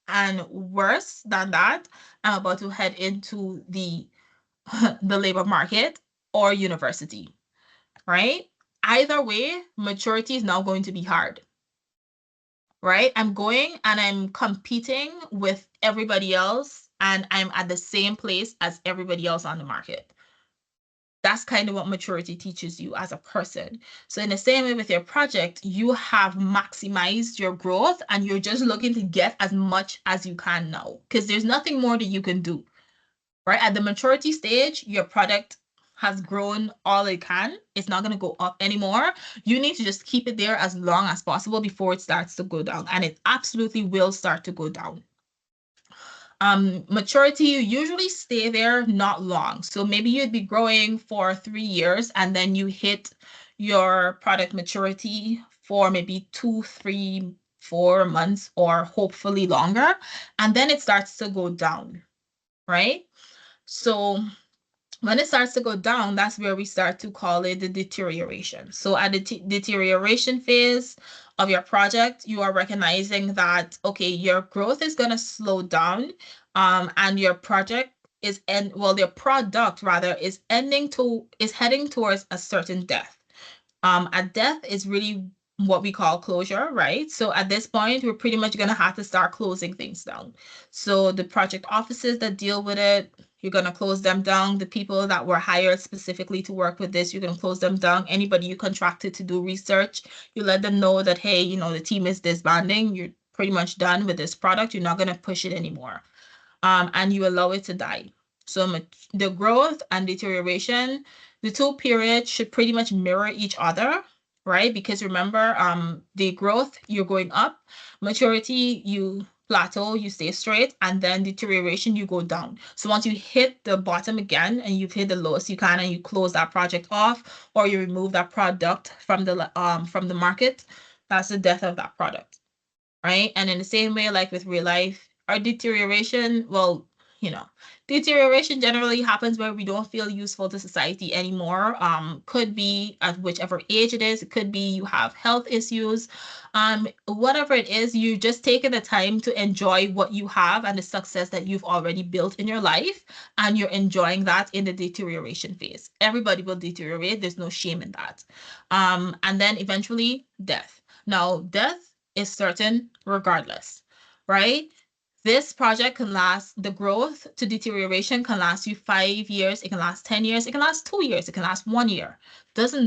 And worse than that, I'm about to head into the labor market or university, right? Either way, maturity is now going to be hard, right? I'm going and I'm competing with everybody else, and I'm at the same place as everybody else on the market. That's kind of what maturity teaches you as a person. So in the same way with your project, you have maximized your growth and you're just looking to get as much as you can now, because there's nothing more that you can do, right? At the maturity stage, your product has grown all it can. It's not going to go up anymore. You need to just keep it there as long as possible before it starts to go down. And it absolutely will start to go down. Maturity, you usually stay there not long. So maybe you'd be growing for 3 years and then you hit your product maturity for maybe 2, 3, 4 months or hopefully longer. And then it starts to go down, right? So when it starts to go down, that's where we start to call it the deterioration. So at the deterioration phase of your project, you are recognizing that, okay, your growth is going to slow down, and your project is your product rather is heading towards a certain death. A death is really what we call closure, right? So at this point, we're pretty much going to have to start closing things down. So the project offices that deal with it, you're going to close them down. The people that were hired specifically to work with this, you're going to close them down. Anybody you contracted to do research, you let them know that, hey, you know, the team is disbanding. You're pretty much done with this product. You're not going to push it anymore. And you allow it to die. So the growth and deterioration, the two periods should pretty much mirror each other, right? Because remember, the growth, you're going up, maturity, you plateau, you stay straight, and then deterioration, you go down. So once you hit the bottom again and you've hit the lowest you can and you close that project off or you remove that product from the market, that's the death of that product, right? And in the same way, like with real life, our deterioration, well, you know, deterioration generally happens where we don't feel useful to society anymore. Could be at whichever age it is. It could be you have health issues. Whatever it is, you just taking the time to enjoy what you have and the success that you've already built in your life, and you're enjoying that in the deterioration phase. Everybody will deteriorate. There's no shame in that. And then eventually death. Now, death is certain regardless, right? This project can last, the growth to deterioration can last you 5 years, it can last 10 years, it can last 2 years, it can last 1 year.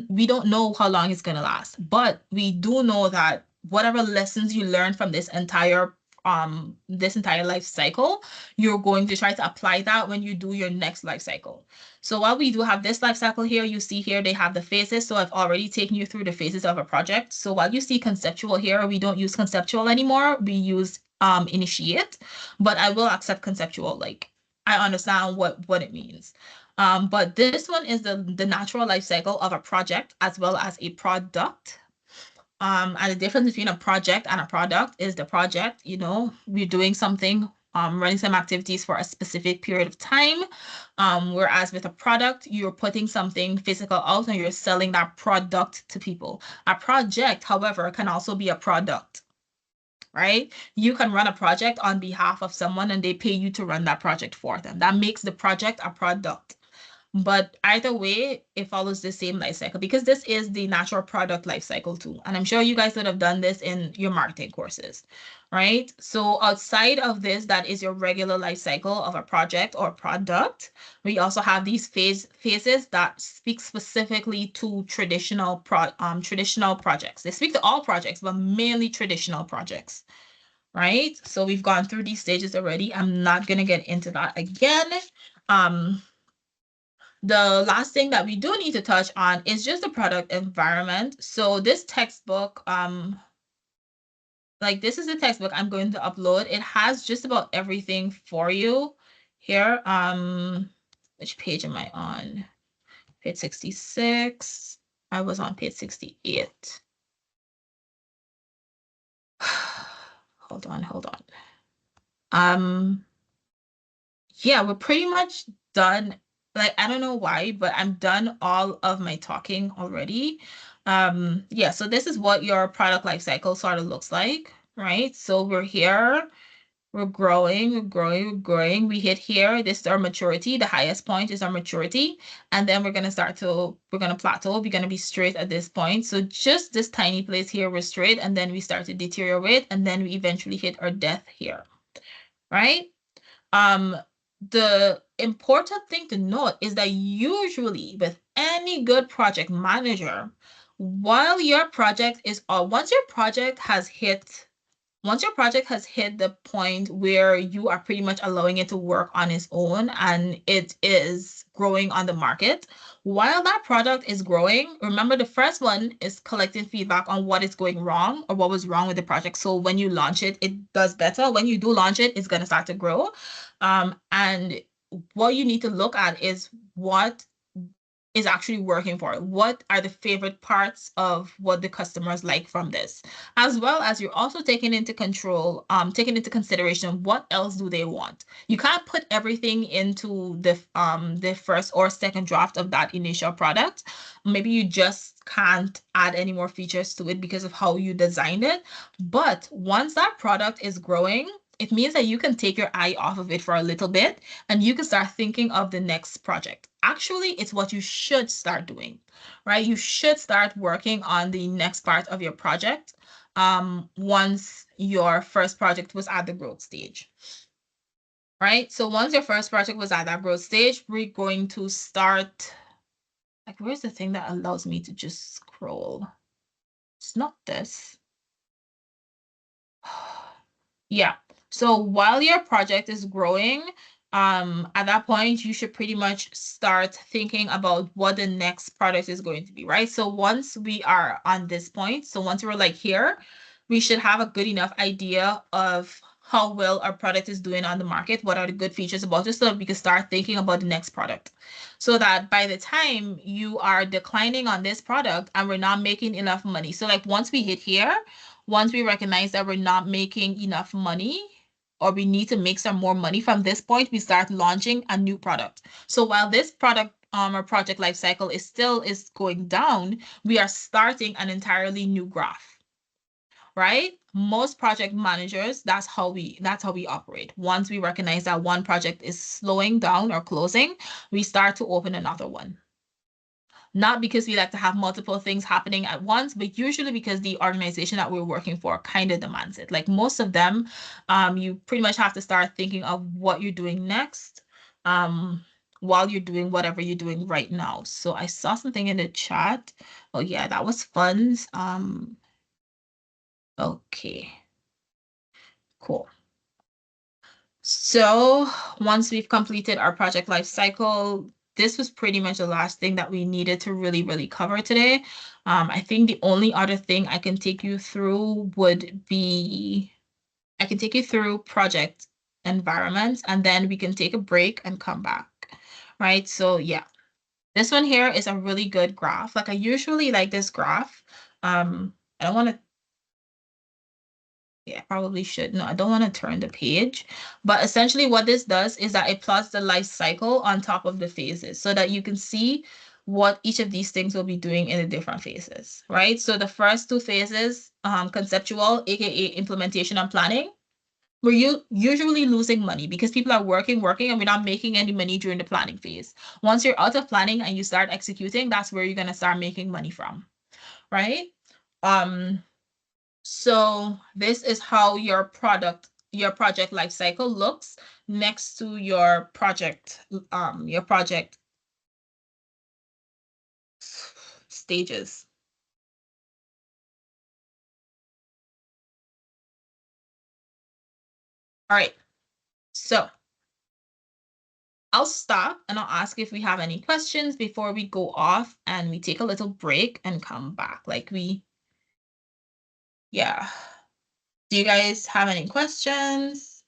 We don't know how long it's gonna last, but we do know that whatever lessons you learn from this entire life cycle, you're going to try to apply that when you do your next life cycle. So while we do have this life cycle here, you see here they have the phases. So I've already taken you through the phases of a project. So while you see conceptual here, we don't use conceptual anymore. We use initiate, but I will accept conceptual. Like I understand what it means. But this one is the natural life cycle of a project as well as a product. And the difference between a project and a product is the project, we're doing something, running some activities for a specific period of time. Whereas with a product, you're putting something physical out and you're selling that product to people. A project, however, can also be a product, right? You can run a project on behalf of someone and they pay you to run that project for them. That makes the project a product. But either way, it follows the same life cycle because this is the natural product life cycle too. And I'm sure you guys would have done this in your marketing courses, right? So outside of this, that is your regular life cycle of a project or product. We also have these phases that speak specifically to traditional projects. They speak to all projects, but mainly traditional projects, right? So we've gone through these stages already. I'm not going to get into that again. The last thing that we do need to touch on is just the product environment. So this textbook, like this is the textbook I'm going to upload. It has just about everything for you here. Which page am I on? Page 66. I was on page 68. Hold on. Yeah, we're pretty much done. Like, I don't know why, but I'm done all of my talking already. Yeah, so this is what your product life cycle sort of looks like, right? So we're here, we're growing. We hit here, this is our maturity. The highest point is our maturity. And then we're gonna plateau, we're gonna be straight at this point. So just this tiny place here, we're straight, and then we start to deteriorate, and then we eventually hit our death here, right? The important thing to note is that usually with any good project manager, while your project is, once your project has hit the point where you are pretty much allowing it to work on its own and it is growing on the market, while that product is growing, remember the first one is collecting feedback on what is going wrong or what was wrong with the project. So when you launch it, it does better. When you do launch it, it's going to start to grow. And what you need to look at is what is actually working for it. What are the favorite parts of what the customers like from this? As well as you're also taking into consideration what else do they want. You can't put everything into the first or second draft of that initial product. Maybe you just can't add any more features to it because of how you designed it. But once that product is growing, it means that you can take your eye off of it for a little bit and you can start thinking of the next project. Actually, it's what you should start doing, right? You should start working on the next part of your project once your first project was at the growth stage, right? So once your first project was at that growth stage, we're going to start, like, where's the thing that allows me to just scroll? It's not this. Yeah. So while your project is growing, at that point, you should pretty much start thinking about what the next product is going to be, right? So once we are on this point, so once we're like here, we should have a good enough idea of how well our product is doing on the market, what are the good features about it, so that we can start thinking about the next product. So that by the time you are declining on this product and we're not making enough money. So like once we hit here, once we recognize that we're not making enough money, or we need to make some more money from this point, we start launching a new product. So while this product or project life cycle is going down, we are starting an entirely new graph, right? Most project managers, that's how we operate. Once we recognize that one project is slowing down or closing, we start to open another one. Not because we like to have multiple things happening at once, but usually because the organization that we're working for kind of demands it. Like most of them, you pretty much have to start thinking of what you're doing next, while you're doing whatever you're doing right now. So I saw something in the chat. Oh yeah, that was funds. Okay, cool. So once we've completed our project life cycle, this was pretty much the last thing that we needed to really, really cover today. I think the only other thing I can take you through would be, I can take you through project environments, and then we can take a break and come back, right? So yeah, this one here is a really good graph. Like I usually like this graph. I don't want to, yeah, I probably should. No, I don't want to turn the page. But essentially what this does is that it plots the life cycle on top of the phases so that you can see what each of these things will be doing in the different phases, right? So the first two phases, conceptual, aka implementation and planning, we're usually losing money because people are working, and we're not making any money during the planning phase. Once you're out of planning and you start executing, that's where you're going to start making money from, right? So this is how your project life cycle looks next to your project stages. All right, so I'll stop and I'll ask if we have any questions before we go off and we take a little break and come back. Yeah. Do you guys have any questions?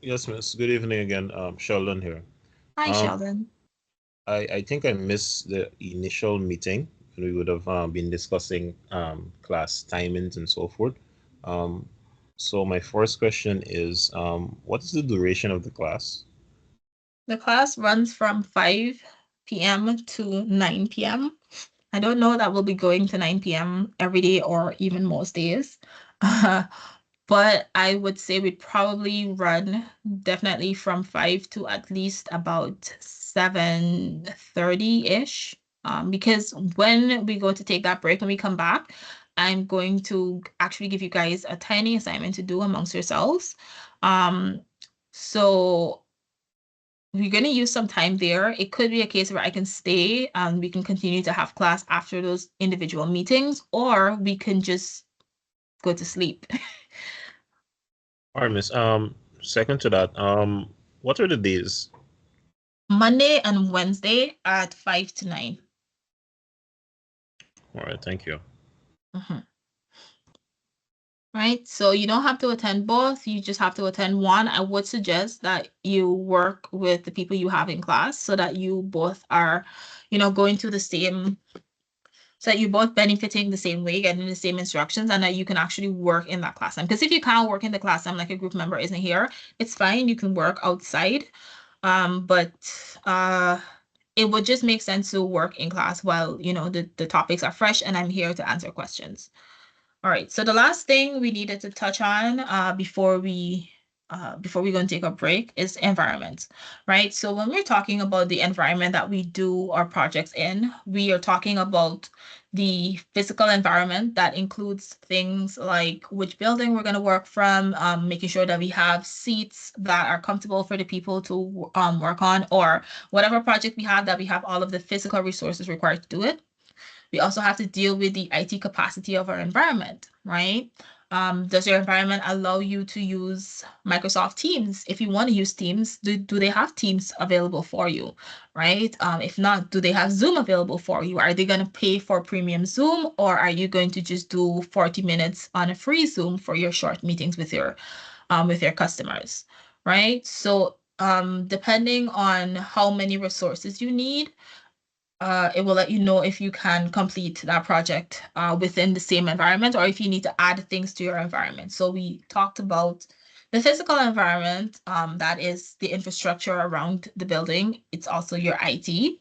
Yes, miss. Good evening again. Sheldon here. Hi, Um, Sheldon. I think I missed the initial meeting when we would have been discussing class timings and so forth. So my first question is, what is the duration of the class? The class runs from 5 p.m. to 9 p.m. I don't know that we'll be going to 9 p.m. every day or even most days. But I would say we'd probably run definitely from 5 to at least about 7:30-ish. Because when we go to take that break, when we come back, I'm going to actually give you guys a tiny assignment to do amongst yourselves. So we're going to use some time there. It could be a case where I can stay and we can continue to have class after those individual meetings, or we can just go to sleep. All right, miss. Second to that, what are the days? Monday and Wednesday at 5 to 9. All right, thank you. Right, so you don't have to attend both, you just have to attend one. I would suggest that you work with the people you have in class so that you both are, going to the same, so that you're both benefiting the same way, getting the same instructions, and that you can actually work in that class time. Because if you can't work in the class time, like a group member isn't here, it's fine, you can work outside. But it would just make sense to work in class while, the topics are fresh and I'm here to answer questions. All right, so the last thing we needed to touch on before we go and take a break is environment, right? So when we're talking about the environment that we do our projects in, we are talking about the physical environment that includes things like which building we're going to work from, making sure that we have seats that are comfortable for the people to work on, or whatever project we have, that we have all of the physical resources required to do it. We also have to deal with the IT capacity of our environment, right? Does your environment allow you to use Microsoft Teams? If you want to use Teams, do they have Teams available for you, right? If not, do they have Zoom available for you? Are they going to pay for premium Zoom, or are you going to just do 40 minutes on a free Zoom for your short meetings with your customers, right? So depending on how many resources you need, it will let you know if you can complete that project within the same environment, or if you need to add things to your environment. So we talked about the physical environment, that is the infrastructure around the building. It's also your IT,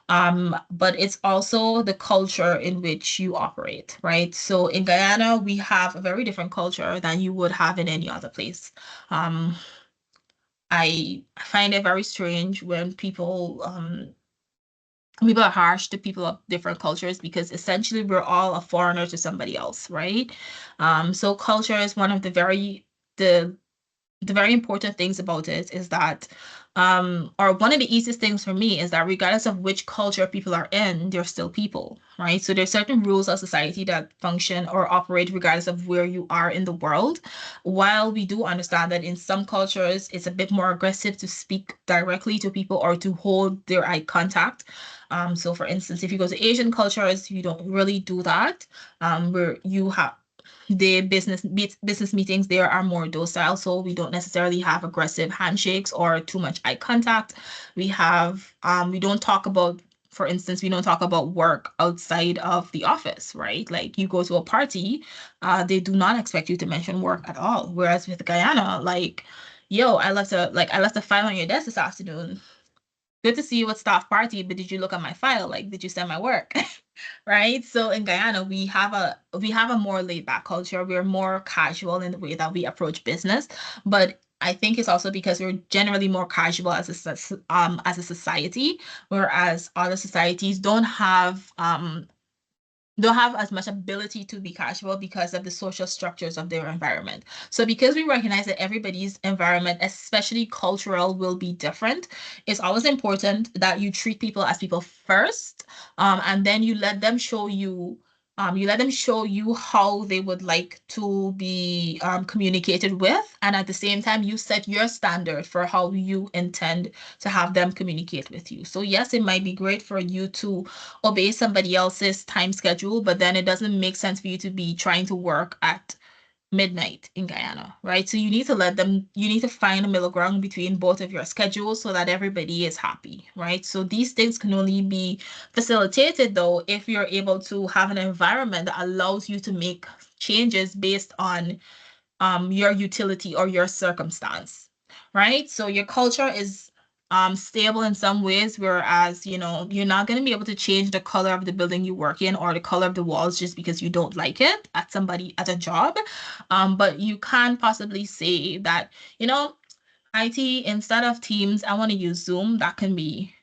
but it's also the culture in which you operate, right? So in Guyana, we have a very different culture than you would have in any other place. I find it very strange when people are harsh to people of different cultures, because essentially we're all a foreigner to somebody else, right? So culture is one of the the very important things about it is that, or one of the easiest things for me is that regardless of which culture people are in, they're still people, right? So there's certain rules of society that function or operate regardless of where you are in the world. While we do understand that in some cultures, it's a bit more aggressive to speak directly to people or to hold their eye contact. So for instance, if you go to Asian cultures, you don't really do that, where you have the business meetings there are more docile, so we don't necessarily have aggressive handshakes or too much eye contact. We don't talk about, for instance, we don't talk about work outside of the office, right? Like you go to a party, they do not expect you to mention work at all. Whereas with Guyana, like, yo, I left a file on your desk this afternoon. Good to see you at staff party, but did you look at my file? Like, did you send my work? Right? So in Guyana, we have a more laid back culture. We're more casual in the way that we approach business, but I think it's also because we're generally more casual as a society, whereas other societies don't have as much ability to be casual because of the social structures of their environment. So because we recognize that everybody's environment, especially cultural, will be different, it's always important that you treat people as people first, and then you let them show you how they would like to be communicated with, and at the same time, you set your standard for how you intend to have them communicate with you. So yes, it might be great for you to obey somebody else's time schedule, but then it doesn't make sense for you to be trying to work at midnight in Guyana, right? So you need to find a middle ground between both of your schedules so that everybody is happy, right? So these things can only be facilitated though if you're able to have an environment that allows you to make changes based on your utility or your circumstance, right? So your culture is stable in some ways, whereas, you're not going to be able to change the color of the building you work in or the color of the walls just because you don't like it at a job. But you can possibly say that, IT, instead of Teams, I want to use Zoom. That can be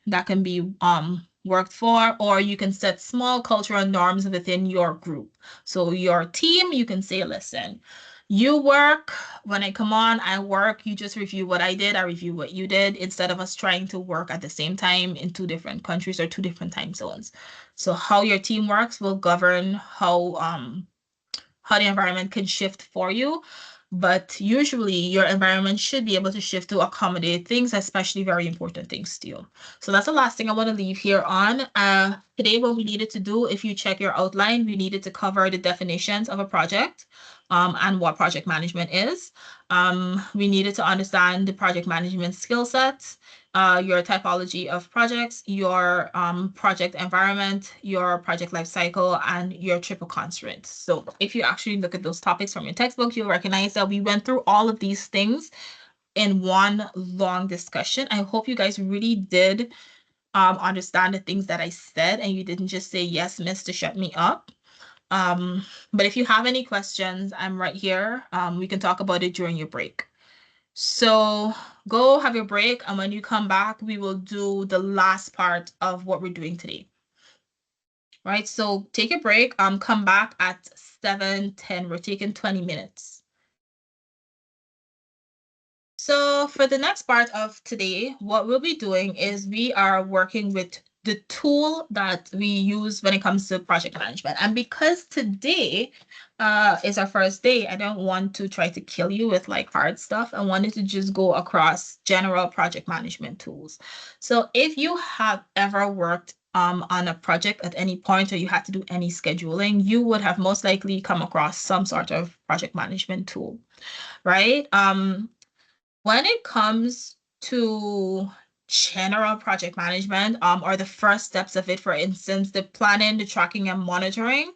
worked for, or you can set small cultural norms within your group. So your team, you can say, listen, you work, when I come on, I work, you just review what I did, I review what you did, instead of us trying to work at the same time in two different countries or two different time zones. So how your team works will govern how the environment can shift for you. But usually your environment should be able to shift to accommodate things, especially very important things to you. So that's the last thing I want to leave here on. Today, what we needed to do, if you check your outline, we needed to cover the definitions of a project, and what project management is. We needed to understand the project management skill sets, your typology of projects, your project environment, your project life cycle, and your triple constraints. So if you actually look at those topics from your textbook, you'll recognize that we went through all of these things in one long discussion. I hope you guys really did understand the things that I said, and you didn't just say, yes, miss, to shut me up. But if you have any questions, I'm right here. We can talk about it during your break. So go have your break, and when you come back, we will do the last part of what we're doing today. Right, so take a break, come back at 7:10. We're taking 20 minutes. So for the next part of today, what we'll be doing is we are working with the tool that we use when it comes to project management. And because today is our first day, I don't want to try to kill you with like hard stuff. I wanted to just go across general project management tools. So if you have ever worked on a project at any point, or you had to do any scheduling, you would have most likely come across some sort of project management tool, right? When it comes to general project management, or the first steps of it, for instance, the planning, the tracking, and monitoring,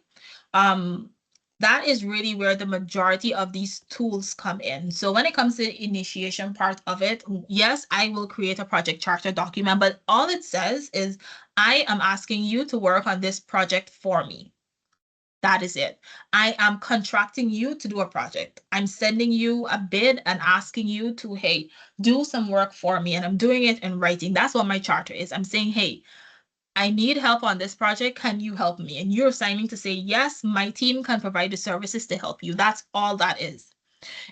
that is really where the majority of these tools come in. So when it comes to the initiation part of it, yes, I will create a project charter document, but all it says is I am asking you to work on this project for me. That is it. I am contracting you to do a project. I'm sending you a bid and asking you to, hey, do some work for me. And I'm doing it in writing. That's what my charter is. I'm saying, hey, I need help on this project. Can you help me? And you're signing to say, yes, my team can provide the services to help you. That's all that is.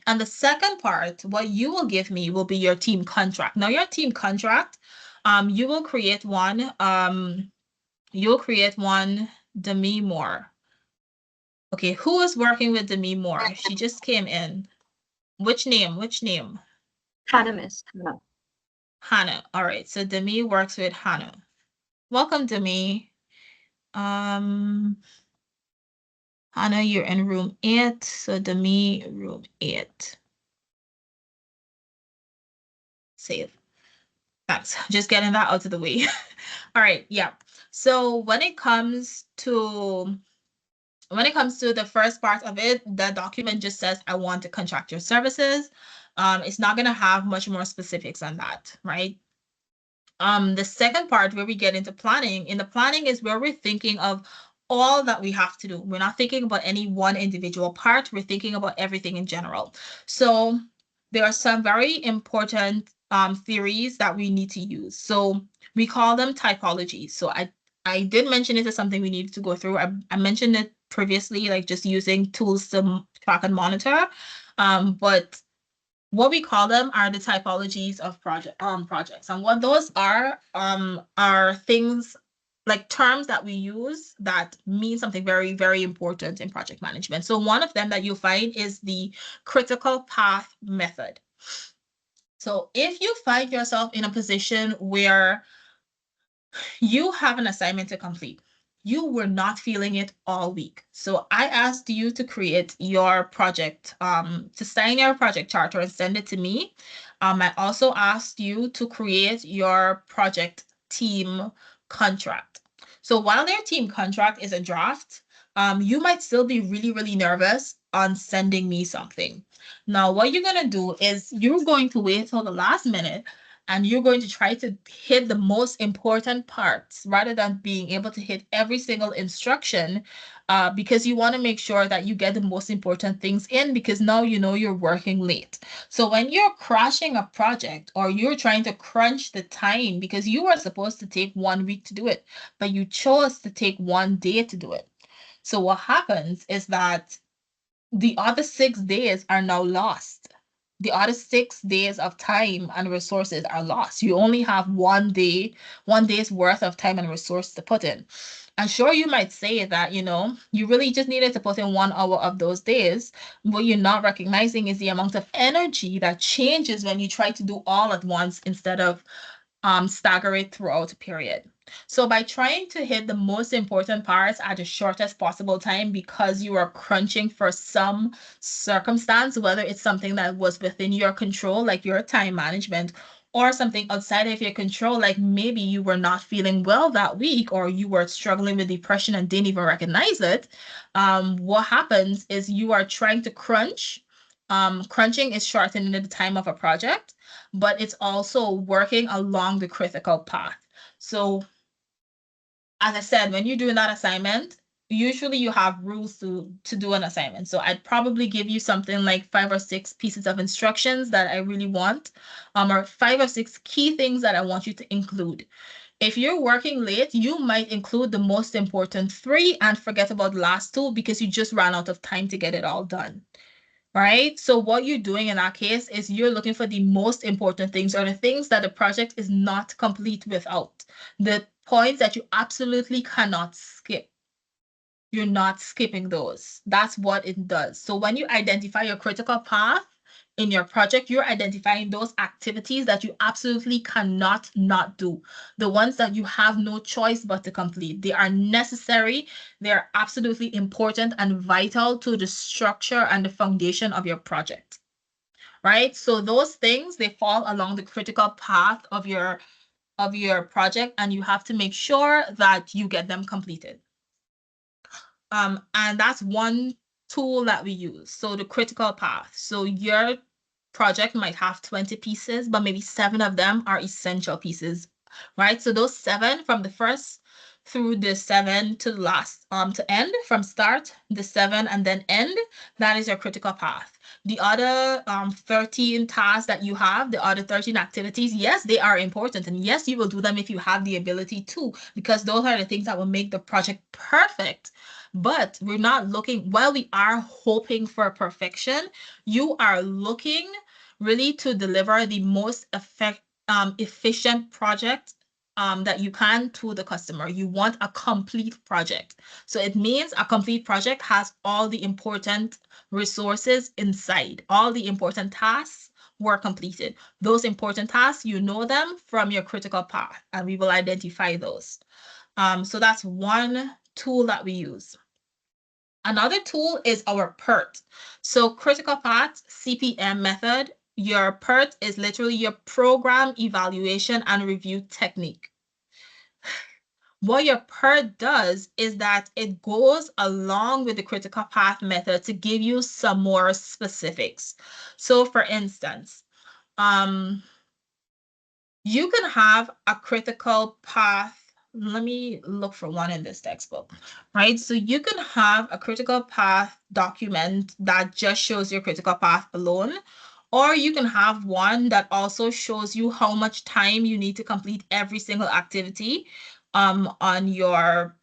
And the second part, what you will give me will be your team contract. Now, your team contract, you will create one. You'll create one, Demi Moore. Okay, who is working with Demi Moore? She just came in. Which name? Which name? Hannah, Miss Hannah. Hannah. All right, so Demi works with Hannah. Welcome, Demi. Hannah, you're in room 8. So Demi, room 8. Save. Thanks. Just getting that out of the way. All right, yeah. So when it comes to the first part of it, the document just says, I want to contract your services. It's not going to have much more specifics on that, right? The second part where we get into planning, in the planning is where we're thinking of all that we have to do. We're not thinking about any one individual part. We're thinking about everything in general. So there are some very important theories that we need to use. So we call them typologies. So I did mention it as something we needed to go through. I mentioned it previously, like just using tools to track and monitor. But what we call them are the typologies of projects. And what those are things like terms that we use that mean something very, very important in project management. So one of them that you'll find is the critical path method. So if you find yourself in a position where you have an assignment to complete, you were not feeling it all week. So I asked you to create your project, to sign your project charter and send it to me. I also asked you to create your project team contract. So while their team contract is a draft, you might still be really, really nervous on sending me something. Now, what you're going to do is you're going to wait till the last minute and you're going to try to hit the most important parts rather than being able to hit every single instruction, because you want to make sure that you get the most important things in, because now you know you're working late. So when you're crashing a project or you're trying to crunch the time because you were supposed to take 1 week to do it, but you chose to take 1 day to do it. So what happens is that the other 6 days are now lost. The other 6 days of time and resources are lost. You only have 1 day, 1 day's worth of time and resource to put in. And sure, you might say that, you really just needed to put in 1 hour of those days. What you're not recognizing is the amount of energy that changes when you try to do all at once instead of stagger it throughout a period. So by trying to hit the most important parts at the shortest possible time because you are crunching for some circumstance, whether it's something that was within your control, like your time management, or something outside of your control, like maybe you were not feeling well that week, or you were struggling with depression and didn't even recognize it, what happens is you are trying to crunch. Crunching is shortening the time of a project, but it's also working along the critical path. So as I said, when you're doing that assignment, usually you have rules to do an assignment. So I'd probably give you something like 5 or 6 pieces of instructions that I really want, or 5 or 6 key things that I want you to include. If you're working late, you might include the most important 3 and forget about the last 2 because you just ran out of time to get it all done. Right? So what you're doing in that case is you're looking for the most important things, or the things that the project is not complete without. The points that you absolutely cannot skip. You're not skipping those. That's what it does. So when you identify your critical path in your project, you're identifying those activities that you absolutely cannot not do. The ones that you have no choice but to complete. They are necessary. They're absolutely important and vital to the structure and the foundation of your project. Right? So those things, they fall along the critical path of your project, and you have to make sure that you get them completed. And that's one tool that we use. So the critical path. So your project might have 20 pieces, but maybe 7 of them are essential pieces, right? So those 7 from the first through the 7 to the last, to end, from start, the 7 and then end, that is your critical path. The other 13 tasks that you have, the other 13 activities, yes, they are important. And yes, you will do them if you have the ability to, because those are the things that will make the project perfect. But we're not looking, while we are hoping for perfection, you are looking really to deliver the most efficient project that you can to the customer. You want a complete project. So it means a complete project has all the important resources inside. All the important tasks were completed. Those important tasks, you know them from your critical path, and we will identify those. So that's one tool that we use. Another tool is our PERT. So critical path CPM method. Your PERT is literally your program evaluation and review technique. What your PERT does is that it goes along with the critical path method to give you some more specifics. So for instance, you can have a critical path. Let me look for one in this textbook, right? So you can have a critical path document that just shows your critical path alone, or you can have one that also shows you how much time you need to complete every single activity on your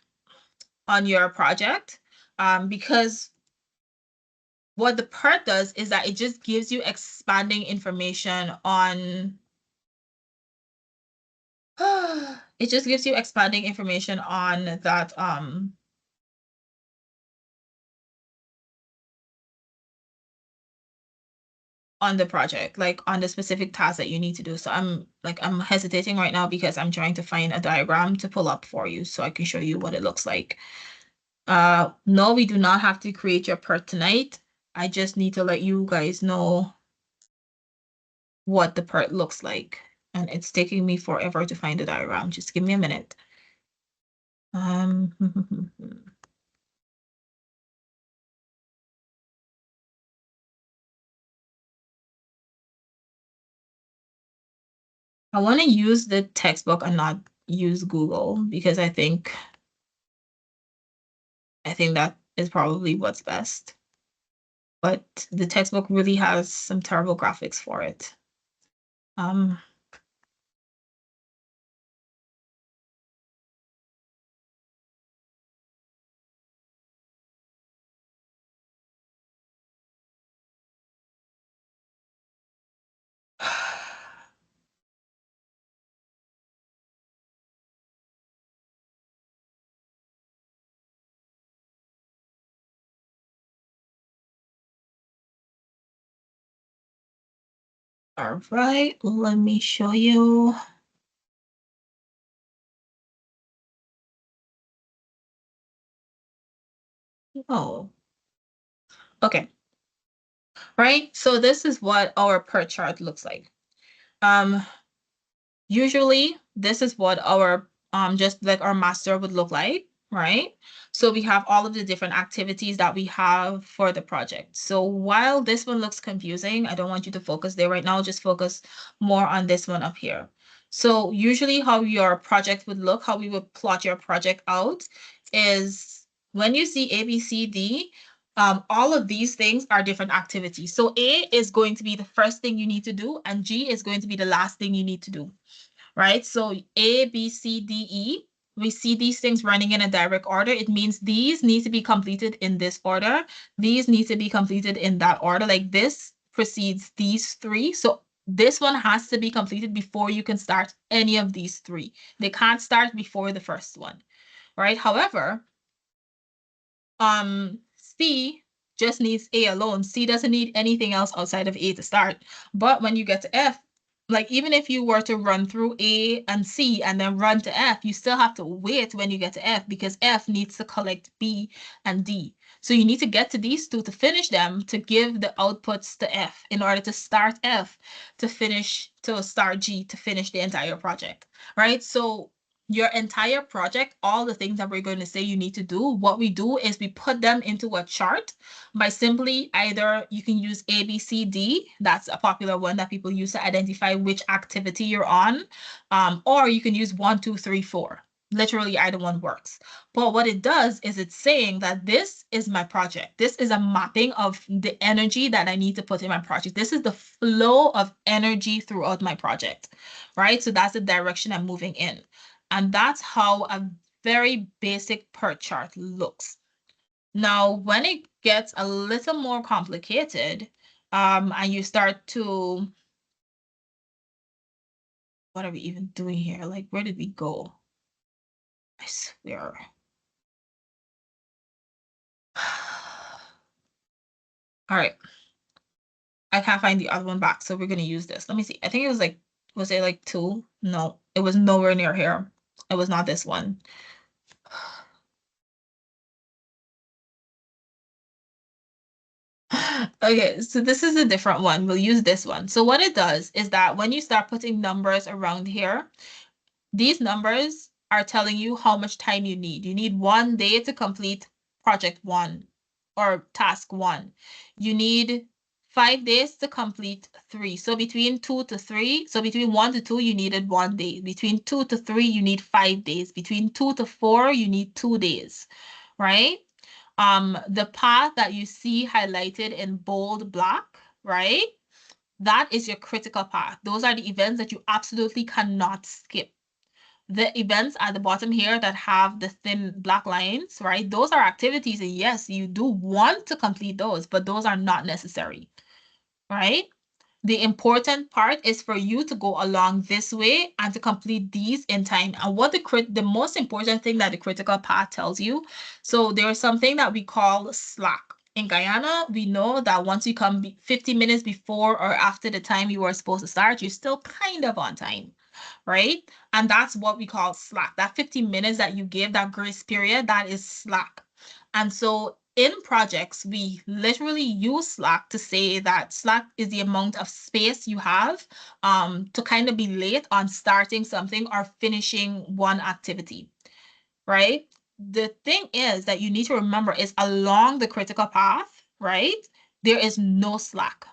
project, because what the PERT does is that it just gives you expanding information on it just gives you expanding information on that on the project, like on the specific task that you need to do. So I'm hesitating right now because I'm trying to find a diagram to pull up for you so I can show you what it looks like. No, we do not have to create your PERT tonight. I just need to let you guys know what the PERT looks like. And it's taking me forever to find the diagram. Just give me a minute. I want to use the textbook and not use Google because I think that is probably what's best. But the textbook really has some terrible graphics for it. All right, let me show you. Oh, okay. Right, so this is what our PERT chart looks like. Usually this is what our just like our master would look like, right? So we have all of the different activities that we have for the project. So while this one looks confusing, I don't want you to focus there right now, just focus more on this one up here. So usually how your project would look, how we would plot your project out is when you see A, B, C, D, all of these things are different activities. So A is going to be the first thing you need to do, and G is going to be the last thing you need to do, right? So A, B, C, D, E, we see these things running in a direct order. It means these need to be completed in this order. These need to be completed in that order. Like this precedes these 3. So This one has to be completed before you can start any of these three. They can't start before the first one, right? However, C just needs A alone. C doesn't need anything else outside of A to start. But when you get to F, like even if you were to run through A and C and then run to F, you still have to wait when you get to F because F needs to collect B and D. So you need to get to these two to finish them to give the outputs to F in order to start F to start G to finish the entire project, right? So your entire project, all the things that we're going to say you need to do, what we do is we put them into a chart by simply either you can use A, B, C, D. That's a popular one that people use to identify which activity you're on. Or you can use 1, 2, 3, 4. Literally either one works. But what it does is it's saying that this is my project. This is a mapping of the energy that I need to put in my project. This is the flow of energy throughout my project, right? So that's the direction I'm moving in. And that's how a very basic PERT chart looks. Now, when it gets a little more complicated, and you start to, what are we even doing here? Like, where did we go? I swear. All right. I can't find the other one back, so we're going to use this. Let me see. I think it was like, was it like 2? No, it was nowhere near here. It was not this one. Okay, so this is a different one. We'll use this one. So what it does is that when you start putting numbers around here, these numbers are telling you how much time you need. You need 1 day to complete project 1 or task 1. You need 5 days to complete 3. So between 2 to 3, so between 1 to 2, you needed 1 day. Between 2 to 3, you need 5 days. Between 2 to 4, you need 2 days, right? The path that you see highlighted in bold black, right? That is your critical path. Those are the events that you absolutely cannot skip. The events at the bottom here that have the thin black lines, right? Those are activities, and yes, you do want to complete those, but those are not necessary, right? The important part is for you to go along this way and to complete these in time. And what the most important thing that the critical path tells you, so there is something that we call slack. In Guyana, we know that once you come 50 minutes before or after the time you were supposed to start, you're still kind of on time, right? And that's what we call slack. That 50 minutes that you give, that grace period, that is slack. And so in projects, we literally use Slack to say that Slack is the amount of space you have to kind of be late on starting something or finishing one activity, right? The thing is that you need to remember is along the critical path, right? There is no slack.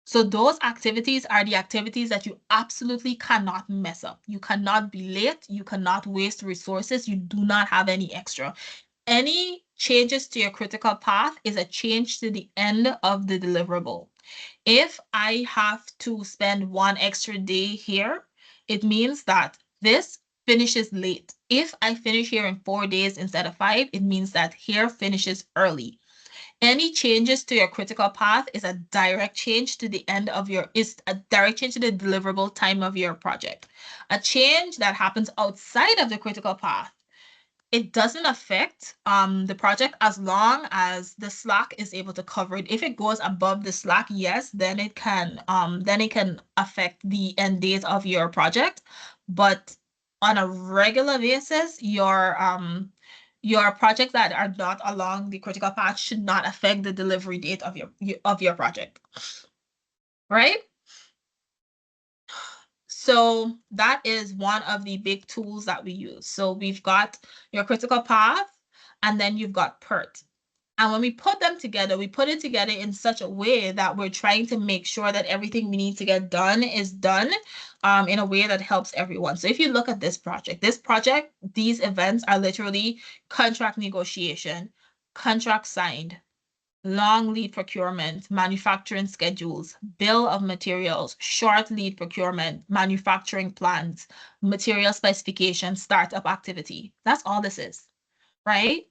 So those activities are the activities that you absolutely cannot mess up. You cannot be late. You cannot waste resources. You do not have any extra. Any changes to your critical path is a change to the end of the deliverable. If I have to spend 1 extra day here, it means that this finishes late. If I finish here in 4 days instead of 5, it means that here finishes early. Any changes to your critical path is a direct change to the direct change to the deliverable time of your project. A change that happens outside of the critical path, it doesn't affect the project as long as the slack is able to cover it. If it goes above the slack, yes, then it can affect the end date of your project. But on a regular basis, your projects that are not along the critical path should not affect the delivery date of your project, right? So that is one of the big tools that we use. So we've got your critical path, and then you've got PERT. And when we put them together, we put it together in such a way that we're trying to make sure that everything we need to get done is done in a way that helps everyone. So if you look at this project, these events are literally contract negotiation, contract signed, long lead procurement, manufacturing schedules, bill of materials, short lead procurement, manufacturing plans, material specification, startup activity. That's all this is, right?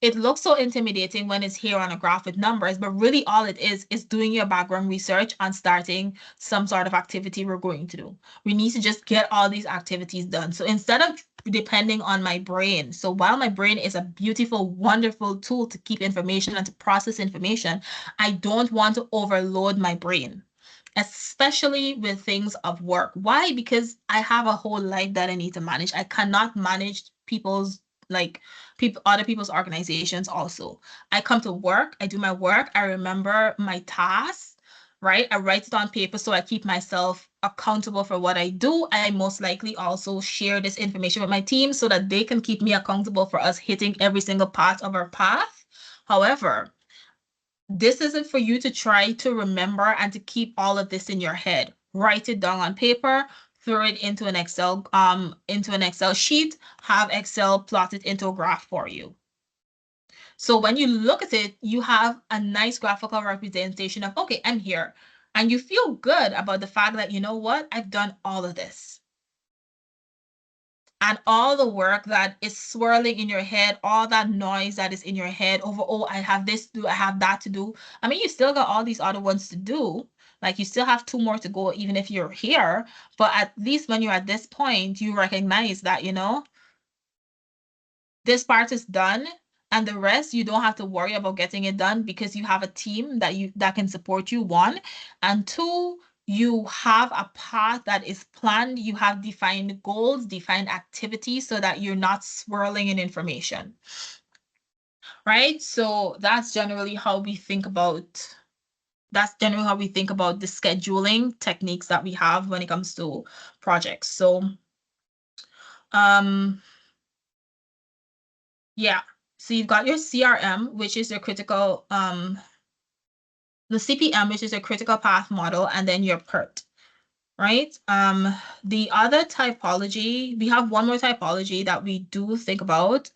it looks so intimidating when it's here on a graph with numbers, but really all it is doing your background research and starting some sort of activity we're going to do. We need to just get all these activities done. So instead of depending on my brain, so while my brain is a beautiful, wonderful tool to keep information and to process information, I don't want to overload my brain, especially with things of work. Why? Because I have a whole life that I need to manage. I cannot manage people's other people's organizations also. I come to work, I do my work, I remember my tasks, right? I write it on paper so I keep myself accountable for what I do. I most likely also share this information with my team so that they can keep me accountable for us hitting every single part of our path. However, this isn't for you to try to remember and to keep all of this in your head. Write it down on paper, throw it into an Excel sheet, have Excel plot it into a graph for you. So when you look at it, you have a nice graphical representation of, okay, I'm here. And you feel good about the fact that, you know what, I've done all of this. And all the work that is swirling in your head, all that noise that is in your head over, oh, I have this to do, I have that to do. I mean, you still got all these other ones to do. Like you still have 2 more to go, even if you're here. But at least when you're at this point, you recognize that, you know, this part is done. And the rest, you don't have to worry about getting it done because you have a team that can support you, 1. And 2, you have a path that is planned. You have defined goals, defined activities so that you're not swirling in information. Right? So that's generally how we think about the scheduling techniques that we have when it comes to projects. So yeah. So you've got your CRM, which is your critical the CPM, which is a critical path model, and then your PERT, right? The other typology, we have one more typology that we do think about,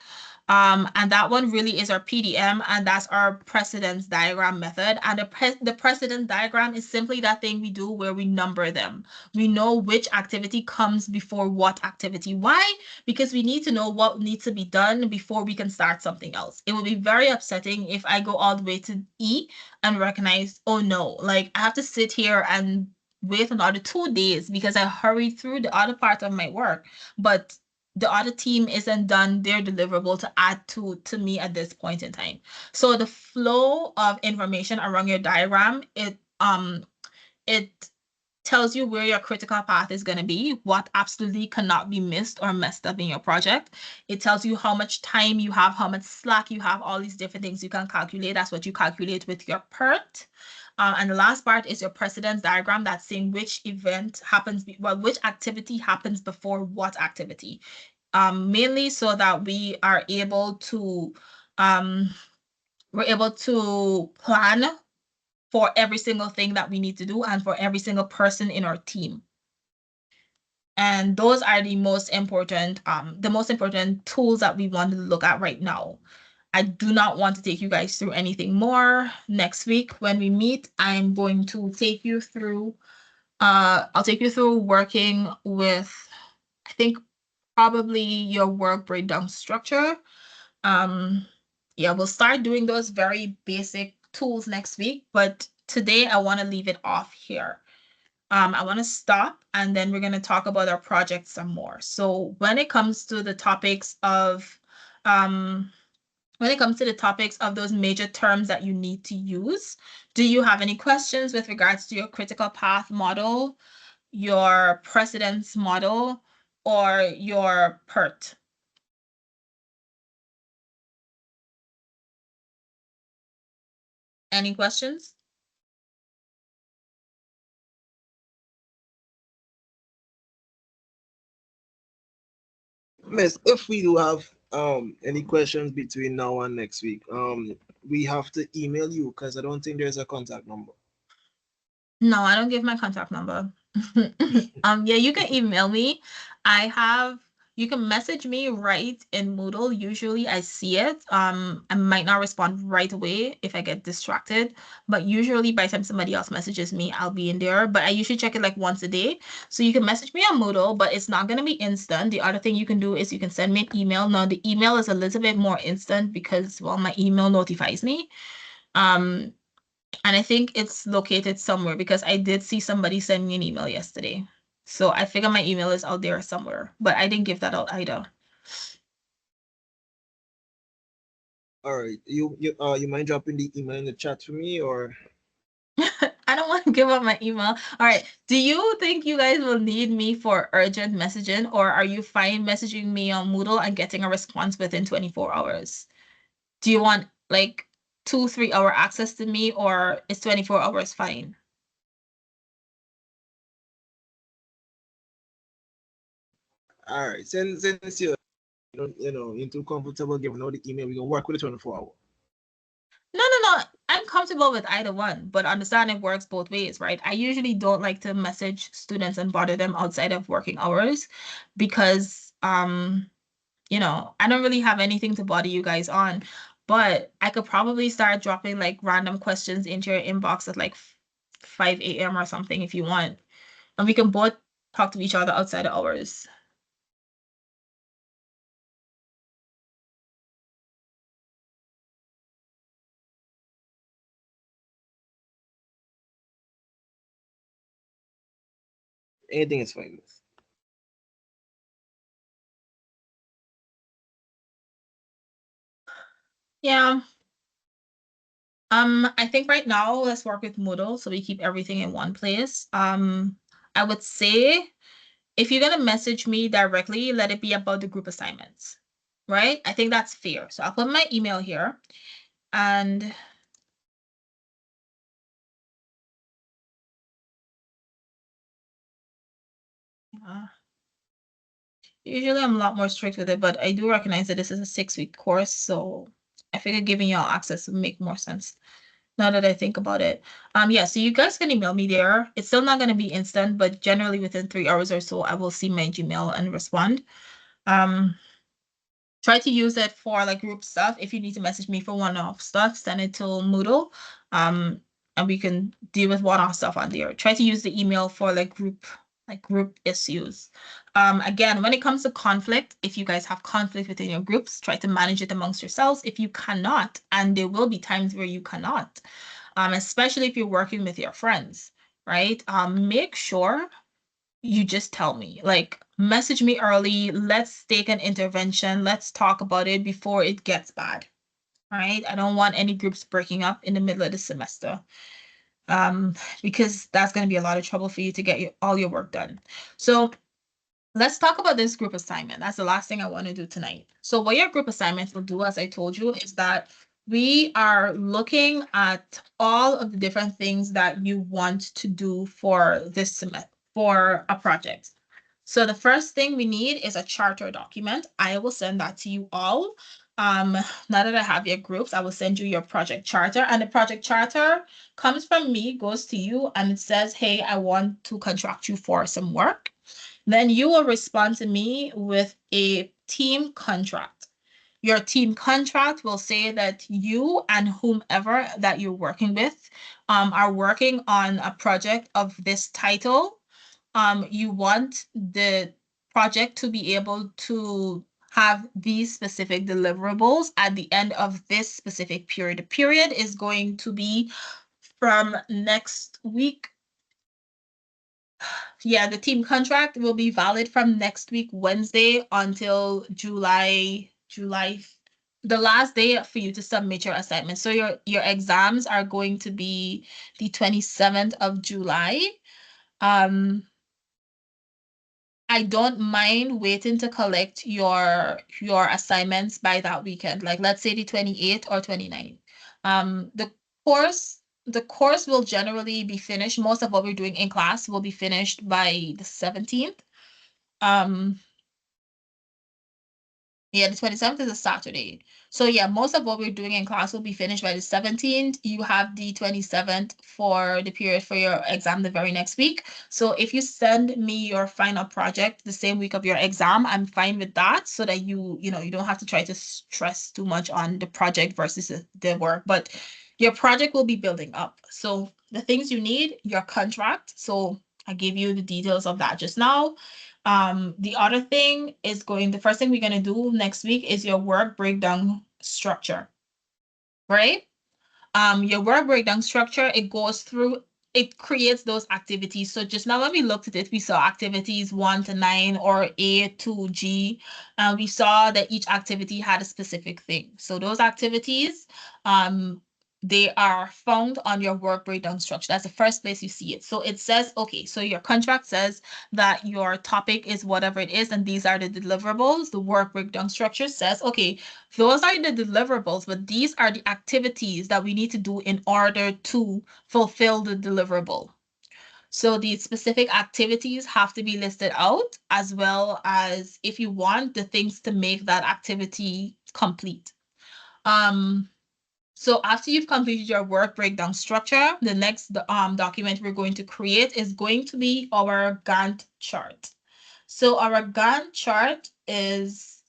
and that one really is our PDM, and that's our precedence diagram method. And the precedence diagram is simply that thing we do where we number them. We know which activity comes before what activity. Why? Because we need to know what needs to be done before we can start something else. It would be very upsetting if I go all the way to E and recognize, oh no, like I have to sit here and wait another 2 days because I hurried through the other part of my work, but the other team isn't done their deliverable to add to me at this point in time. So the flow of information around your diagram, it tells you where your critical path is going to be, what absolutely cannot be missed or messed up in your project. It tells you how much time you have, how much slack you have, all these different things you can calculate. That's what you calculate with your PERT. And the last part is your precedence diagram. That's saying which event happens, which activity happens before what activity. Mainly so that we are able to plan for every single thing that we need to do and for every single person in our team. And those are the most important tools that we want to look at right now. I do not want to take you guys through anything more. Next week when we meet, I'm going to take you through, I'll take you through working with, I think, probably your work breakdown structure. Yeah, we'll start doing those very basic tools next week, but today I want to leave it off here. I want to stop and then we're going to talk about our project some more. So when it comes to the topics of those major terms that you need to use, do you have any questions with regards to your critical path model, your precedence model, or your PERT? Any questions? Miss, if we do have any questions between now and next week, we have to email you because I don't think there's a contact number. No, I don't give my contact number. Yeah, you can email me. I have You can message me right in Moodle. Usually I see it. I might not respond right away if I get distracted, but usually by the time somebody else messages me, I'll be in there. But I usually check it like once a day. So you can message me on Moodle, but it's not going to be instant. The other thing you can do is you can send me an email. Now the email is a little bit more instant because, well, my email notifies me. And I think it's located somewhere because I did see somebody send me an email yesterday. So I figure my email is out there somewhere, but I didn't give that out either. All right. You mind dropping the email in the chat for me, or I don't want to give up my email. All right. Do you think you guys will need me for urgent messaging, or are you fine messaging me on Moodle and getting a response within 24 hours? Do you want like 2-3 hour access to me, or is 24 hours fine? all right? Since you're too comfortable giving out the email, we can work with the 24 hour. No. I'm comfortable with either one, but understand it works both ways, right? I usually don't like to message students and bother them outside of working hours because I don't really have anything to bother you guys on, but I could probably start dropping like random questions into your inbox at like 5 a.m. or something if you want. And we can both talk to each other outside of hours. Anything is fine. Yeah. I think right now let's work with Moodle so we keep everything in one place. I would say if you're gonna message me directly, let it be about the group assignments, right? I think that's fair. So I'll put my email here and usually I'm a lot more strict with it, but I do recognize that this is a 6-week course, so I figure giving y'all access would make more sense now that I think about it. Yeah, so you guys can email me there. It's still not going to be instant, but generally within 3 hours or so, I will see my Gmail and respond. Try to use it for like group stuff. If you need to message me for one-off stuff, send it to Moodle. And we can deal with one-off stuff on there. Try to use the email for like group issues. Again, when it comes to conflict, if you guys have conflict within your groups, try to manage it amongst yourselves. If you cannot, and there will be times where you cannot, especially if you're working with your friends, right? Make sure you just tell me, like, message me early. Let's take an intervention. Let's talk about it before it gets bad. All right. I don't want any groups breaking up in the middle of the semester. Because that's going to be a lot of trouble for you to get all your work done. So let's talk about this group assignment. That's the last thing I want to do tonight. So what your group assignments will do, as I told you, is that we are looking at all of the different things that you want to do for this semester, for a project. So the first thing we need is a charter document. I will send that to you all. Now that I have your groups, I will send you your project charter, and the project charter comes from me, goes to you, and it says, hey, I want to contract you for some work. Then you will respond to me with a team contract. Your team contract will say that you and whomever that you're working with are working on a project of this title. You want the project to be able to have these specific deliverables at the end of this specific period. The period is going to be from next week. Yeah, the team contract will be valid from next week, Wednesday, until July. The last day for you to submit your assignment. So your exams are going to be the 27th of July. I don't mind waiting to collect your assignments by that weekend, like let's say the 28th or 29th. The course will generally be finished. Most of what we're doing in class will be finished by the 17th. Yeah, the 27th is a Saturday. So yeah, most of what we're doing in class will be finished by the 17th. You have the 27th for the period for your exam the very next week. So if you send me your final project the same week of your exam, I'm fine with that so that you know, you don't have to try to stress too much on the project versus the work. But your project will be building up. So the things you need, your contract. So I gave you the details of that just now. The other thing is the first thing we're going to do next week is your work breakdown structure, right? Your work breakdown structure, it creates those activities. So just now when we looked at it, we saw activities 1 to 9 or A to G. We saw that each activity had a specific thing. So those activities, they are found on your work breakdown structure. That's the first place you see it. So it says, okay, so your contract says that your topic is whatever it is, and these are the deliverables. The work breakdown structure says, okay, those are the deliverables, but these are the activities that we need to do in order to fulfill the deliverable. So the specific activities have to be listed out, as well as, if you want, the things to make that activity complete. So after you've completed your work breakdown structure, the next document we're going to create is going to be our Gantt chart. So our Gantt chart is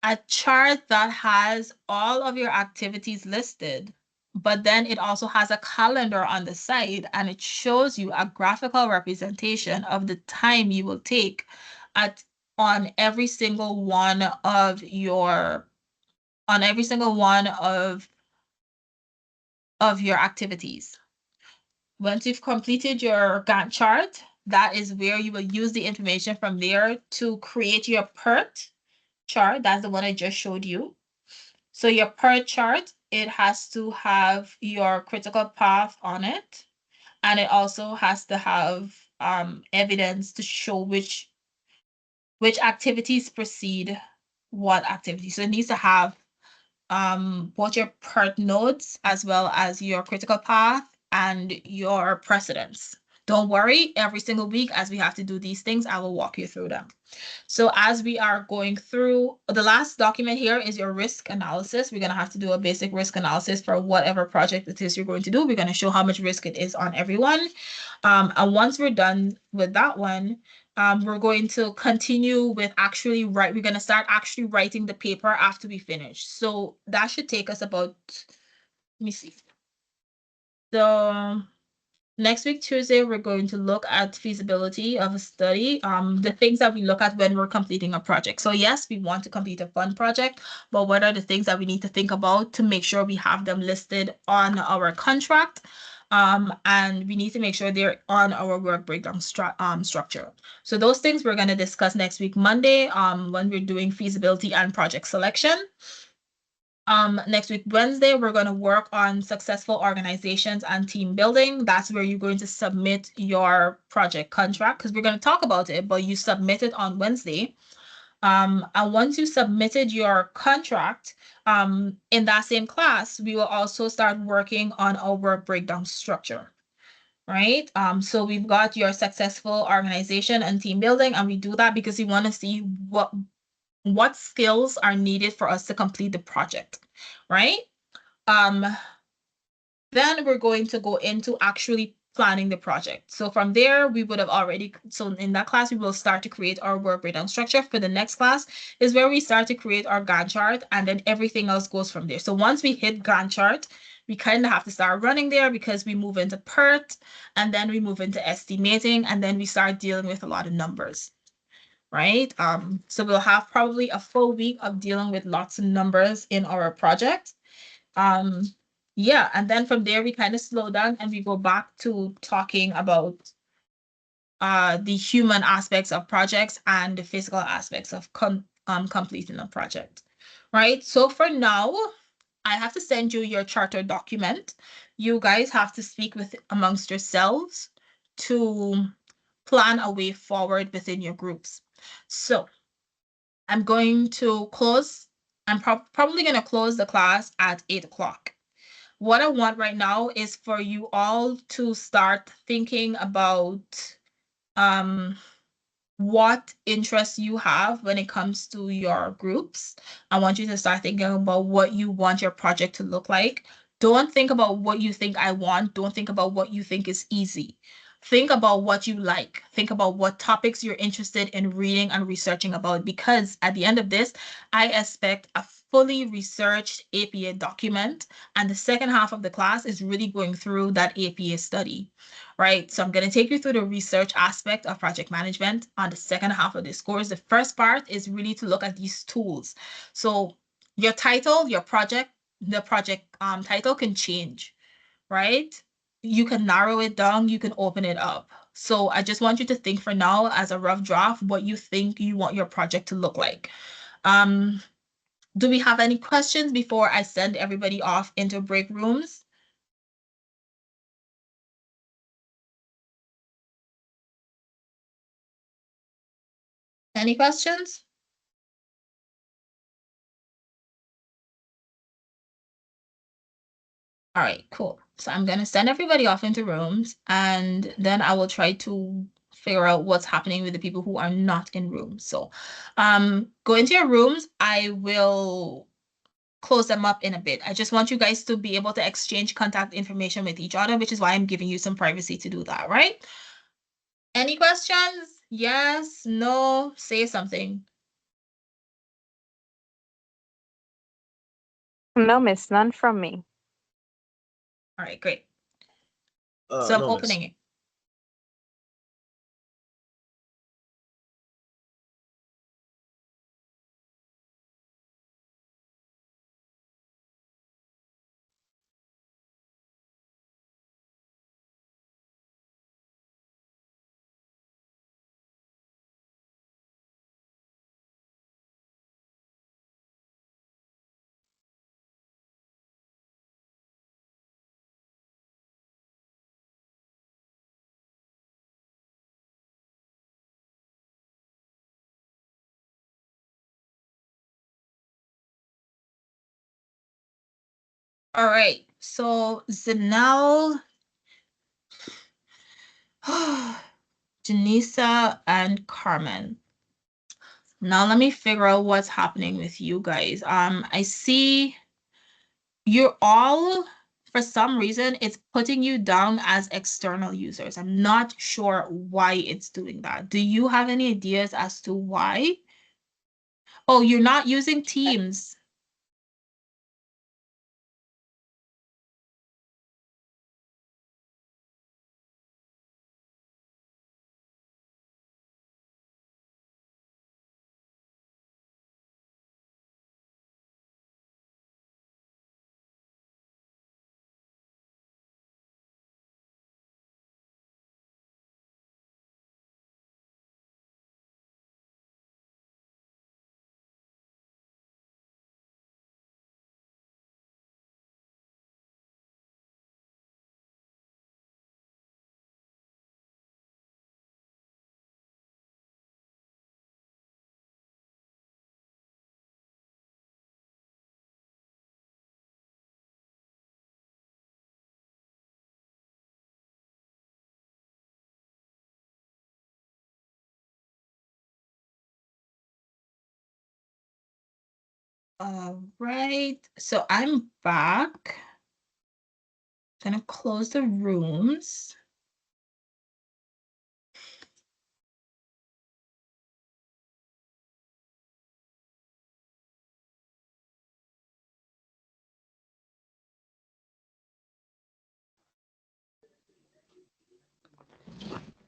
a chart that has all of your activities listed, but then it also has a calendar on the side, and it shows you a graphical representation of the time you will take on every single one of your activities. Once you've completed your Gantt chart, that is where you will use the information from there to create your PERT chart. That's the one I just showed you. So your PERT chart, it has to have your critical path on it, and it also has to have evidence to show which activities precede what activity. So it needs to have both your PERT nodes as well as your critical path and your precedence. Don't worry, every single week as we have to do these things, I will walk you through them. So as we are going through, the last document here is your risk analysis. We're going to have to do a basic risk analysis for whatever project it is you're going to do. We're going to show how much risk it is on everyone. And once we're done with that one, we're going to continue with we're going to start actually writing the paper after we finish. So that should take us about, let me see. So next week, Tuesday, we're going to look at feasibility of a study, the things that we look at when we're completing a project. So yes, we want to complete a fun project, but what are the things that we need to think about to make sure we have them listed on our contract? And we need to make sure they're on our work breakdown structure. So those things we're going to discuss next week, Monday, when we're doing feasibility and project selection. Next week, Wednesday, we're going to work on successful organizations and team building. That's where you're going to submit your project contract, because we're going to talk about it, but you submit it on Wednesday. And once you submitted your contract, in that same class, we will also start working on our work breakdown structure, right? So we've got your successful organization and team building, and we do that because we want to see what skills are needed for us to complete the project, right? Then we're going to go into actually planning the project. So from there, so in that class, we will start to create our work breakdown structure. For the next class is where we start to create our Gantt chart, and then everything else goes from there. So once we hit Gantt chart, we kind of have to start running there because we move into PERT, and then we move into estimating, and then we start dealing with a lot of numbers, right? So we'll have probably a full week of dealing with lots of numbers in our project. Yeah, and then from there we kind of slow down and we go back to talking about the human aspects of projects and the physical aspects of completing a project, right? So for now, I have to send you your charter document. You guys have to speak amongst yourselves to plan a way forward within your groups. So I'm going to close. I'm probably going to close the class at 8 o'clock. What I want right now is for you all to start thinking about what interests you have when it comes to your groups. I want you to start thinking about what you want your project to look like. Don't think about what you think I want. Don't think about what you think is easy. Think about what you like. Think about what topics you're interested in reading and researching about, because at the end of this, I expect a fully researched APA document, and the second half of the class is really going through that APA study, right? So I'm going to take you through the research aspect of project management on the second half of this course. The first part is really to look at these tools. So your title, your project, the project title can change, right? You can narrow it down, you can open it up. So I just want you to think for now as a rough draft what you think you want your project to look like. Do we have any questions before I send everybody off into break rooms? Any questions? All right, cool. So I'm going to send everybody off into rooms, and then I will try to figure out what's happening with the people who are not in rooms. So go into your rooms. I will close them up in a bit. I just want you guys to be able to exchange contact information with each other, which is why I'm giving you some privacy to do that, right? Any questions? Yes, no, say something. No, miss, none from me. All right, great. So I'm No, miss. opening it. All right, so Zanel, Janisa, and Carmen. Now let me figure out what's happening with you guys. I see you're all, for some reason, it's putting you down as external users. I'm not sure why it's doing that. Do you have any ideas as to why? Oh, you're not using Teams. All right, so I'm back. Gonna close the rooms.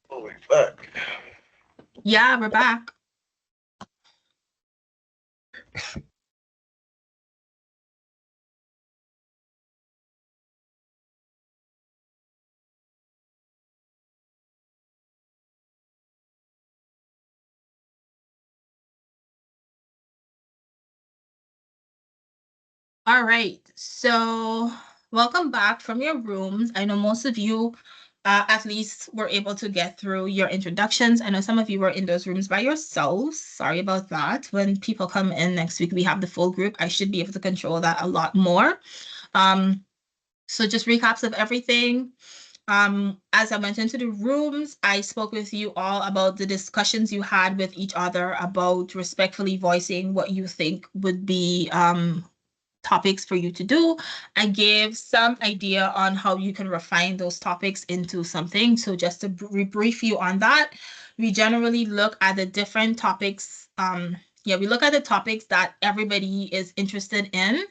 Oh, we're back. Yeah, we're back. All right, so welcome back from your rooms. I know most of you at least were able to get through your introductions. I know some of you were in those rooms by yourselves. Sorry about that. When people come in next week, we have the full group. I should be able to control that a lot more. So just recaps of everything. As I went into the rooms, I spoke with you all about the discussions you had with each other about respectfully voicing what you think would be topics for you to do. I gave some idea on how you can refine those topics into something. So just to brief you on that, we generally look at the different topics. We look at the topics that everybody is interested in.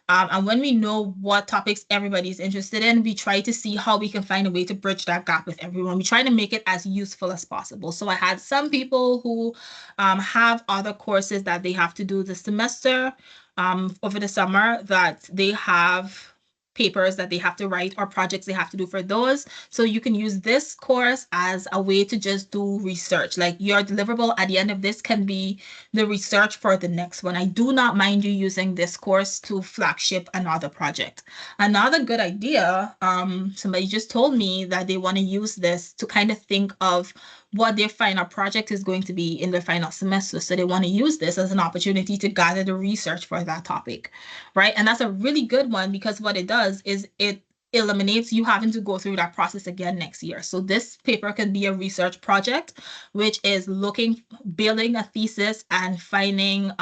And when we know what topics everybody is interested in, we try to see how we can find a way to bridge that gap with everyone. We try to make it as useful as possible. So I had some people who have other courses that they have to do this semester over the summer that they have papers that they have to write or projects they have to do for those. So you can use this course as a way to just do research. Like your deliverable at the end of this can be the research for the next one. I do not mind you using this course to flagship another project. Another good idea, somebody just told me that they want to use this to kind of think of what their final project is going to be in their final semester. So they want to use this as an opportunity to gather the research for that topic, right? And that's a really good one because what it does is it eliminates you having to go through that process again next year. So this paper can be a research project, which is building a thesis and finding,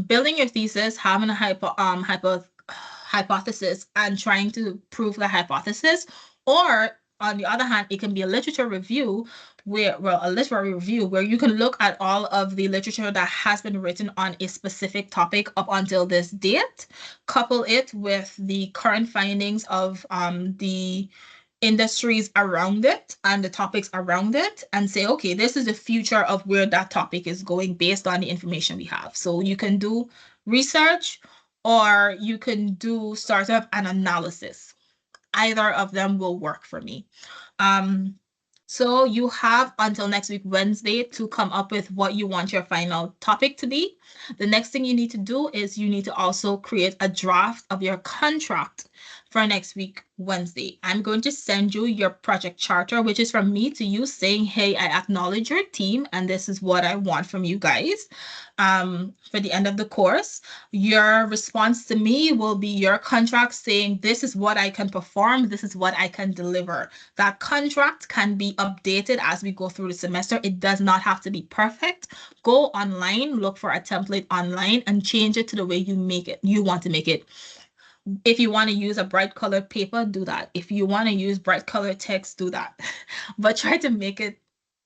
building your thesis, having a hypothesis and trying to prove the hypothesis. Or on the other hand, it can be a literature review where you can look at all of the literature that has been written on a specific topic up until this date, couple it with the current findings of the industries around it and the topics around it, and say, okay, this is the future of where that topic is going based on the information we have. So you can do research or you can do startup and analysis. Either of them will work for me. So you have until next week, Wednesday, to come up with what you want your final topic to be. The next thing you need to do is you need to also create a draft of your contract for next week, Wednesday. I'm going to send you your project charter, which is from me to you saying, hey, I acknowledge your team and this is what I want from you guys for the end of the course. Your response to me will be your contract saying, this is what I can perform, this is what I can deliver. That contract can be updated as we go through the semester. It does not have to be perfect. Go online, look for a template online and change it to the way you want to make it. If you want to use a bright colored paper, do that. If you want to use bright colored text, do that. But try to make it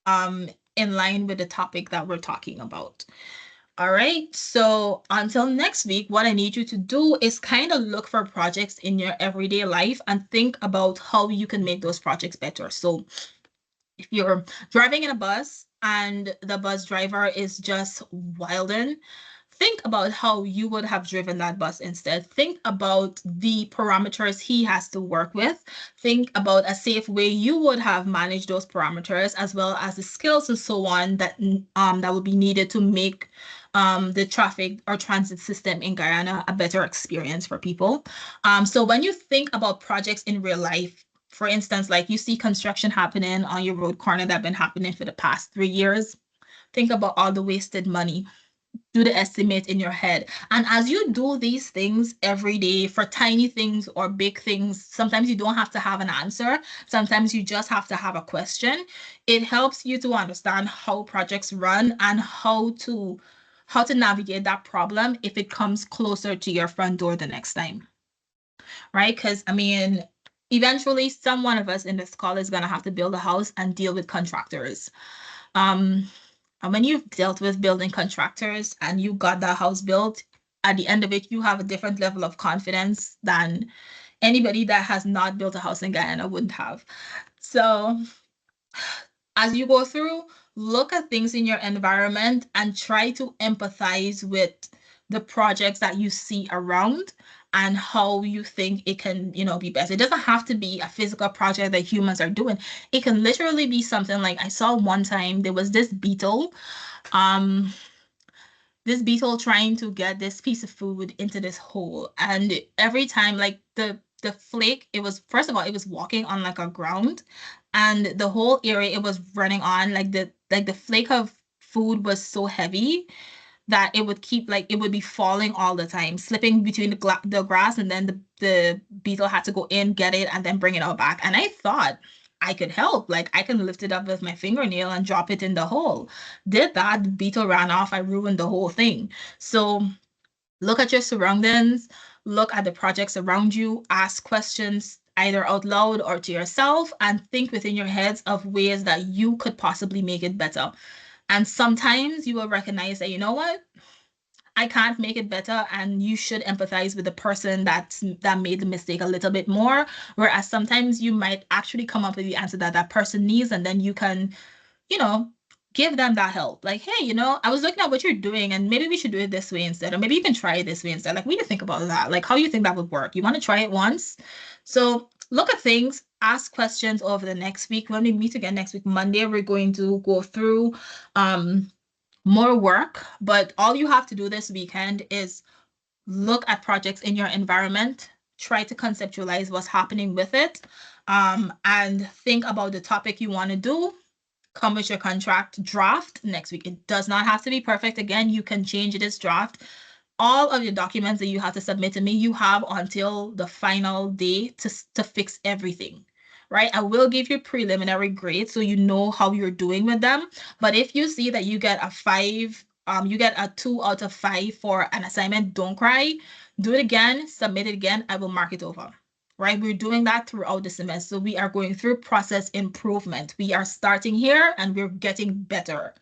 in line with the topic that we're talking about. All right, so until next week, what I need you to do is kind of look for projects in your everyday life and think about how you can make those projects better. So if you're driving in a bus and the bus driver is just wilding, think about how you would have driven that bus instead. Think about the parameters he has to work with. Think about a safe way you would have managed those parameters, as well as the skills and so on that would be needed to make the traffic or transit system in Guyana a better experience for people. So when you think about projects in real life, for instance, like you see construction happening on your road corner that have been happening for the past 3 years, think about all the wasted money. Do the estimate in your head. And as you do these things every day for tiny things or big things, sometimes you don't have to have an answer. Sometimes you just have to have a question. It helps you to understand how projects run and how to navigate that problem if it comes closer to your front door the next time. Right? Because I mean, eventually some one of us in this call is going to have to build a house and deal with contractors. And when you've dealt with building contractors and you got that house built, at the end of it, you have a different level of confidence than anybody that has not built a house in Guyana wouldn't have. So as you go through, look at things in your environment and try to empathize with the projects that you see around and how you think it can, be better. It doesn't have to be a physical project that humans are doing. It can literally be something like I saw one time there was this beetle trying to get this piece of food into this hole. And every time, like the flake, it was, first of all, it was walking on like a ground, and the whole area it was running on, like the flake of food was so heavy that it would keep like it would be falling all the time, slipping between the grass, and then the beetle had to go in, get it, and then bring it out back. And I thought I could help. Like I can lift it up with my fingernail and drop it in the hole. Did that, the beetle ran off. I ruined the whole thing. So look at your surroundings, look at the projects around you, ask questions either out loud or to yourself, and think within your heads of ways that you could possibly make it better. And sometimes you will recognize that, you know what? I can't make it better, and you should empathize with the person that made the mistake a little bit more. Whereas sometimes you might actually come up with the answer that that person needs, and then you can, you know, give them that help. Like, hey, you know, I was looking at what you're doing, and maybe we should do it this way instead, or maybe you can try it this way instead. Like, we need to think about that. Like, how you think that would work? You want to try it once? So look at things, ask questions over the next week. When we meet again next week, Monday, we're going to go through more work, but all you have to do this weekend is look at projects in your environment, try to conceptualize what's happening with it, and think about the topic you want to do. Come with your contract draft next week. It does not have to be perfect. Again, you can change this draft. All of your documents that you have to submit to me, you have until the final day to fix everything, right? I will give you preliminary grades so you know how you're doing with them. But if you see that you get a 5, you get a 2 out of 5 for an assignment, don't cry. Do it again, submit it again. I will mark it over. Right? We're doing that throughout the semester. So we are going through process improvement. We are starting here and we're getting better.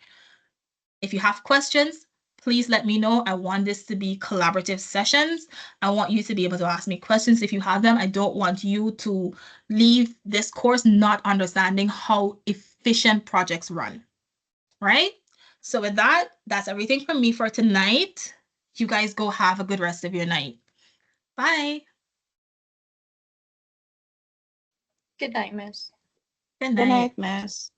If you have questions, please let me know. I want this to be collaborative sessions. I want you to be able to ask me questions if you have them. I don't want you to leave this course not understanding how efficient projects run, right? So with that, that's everything from me for tonight. You guys go have a good rest of your night. Bye. Good night, Miss. Good Good night. night, Miss.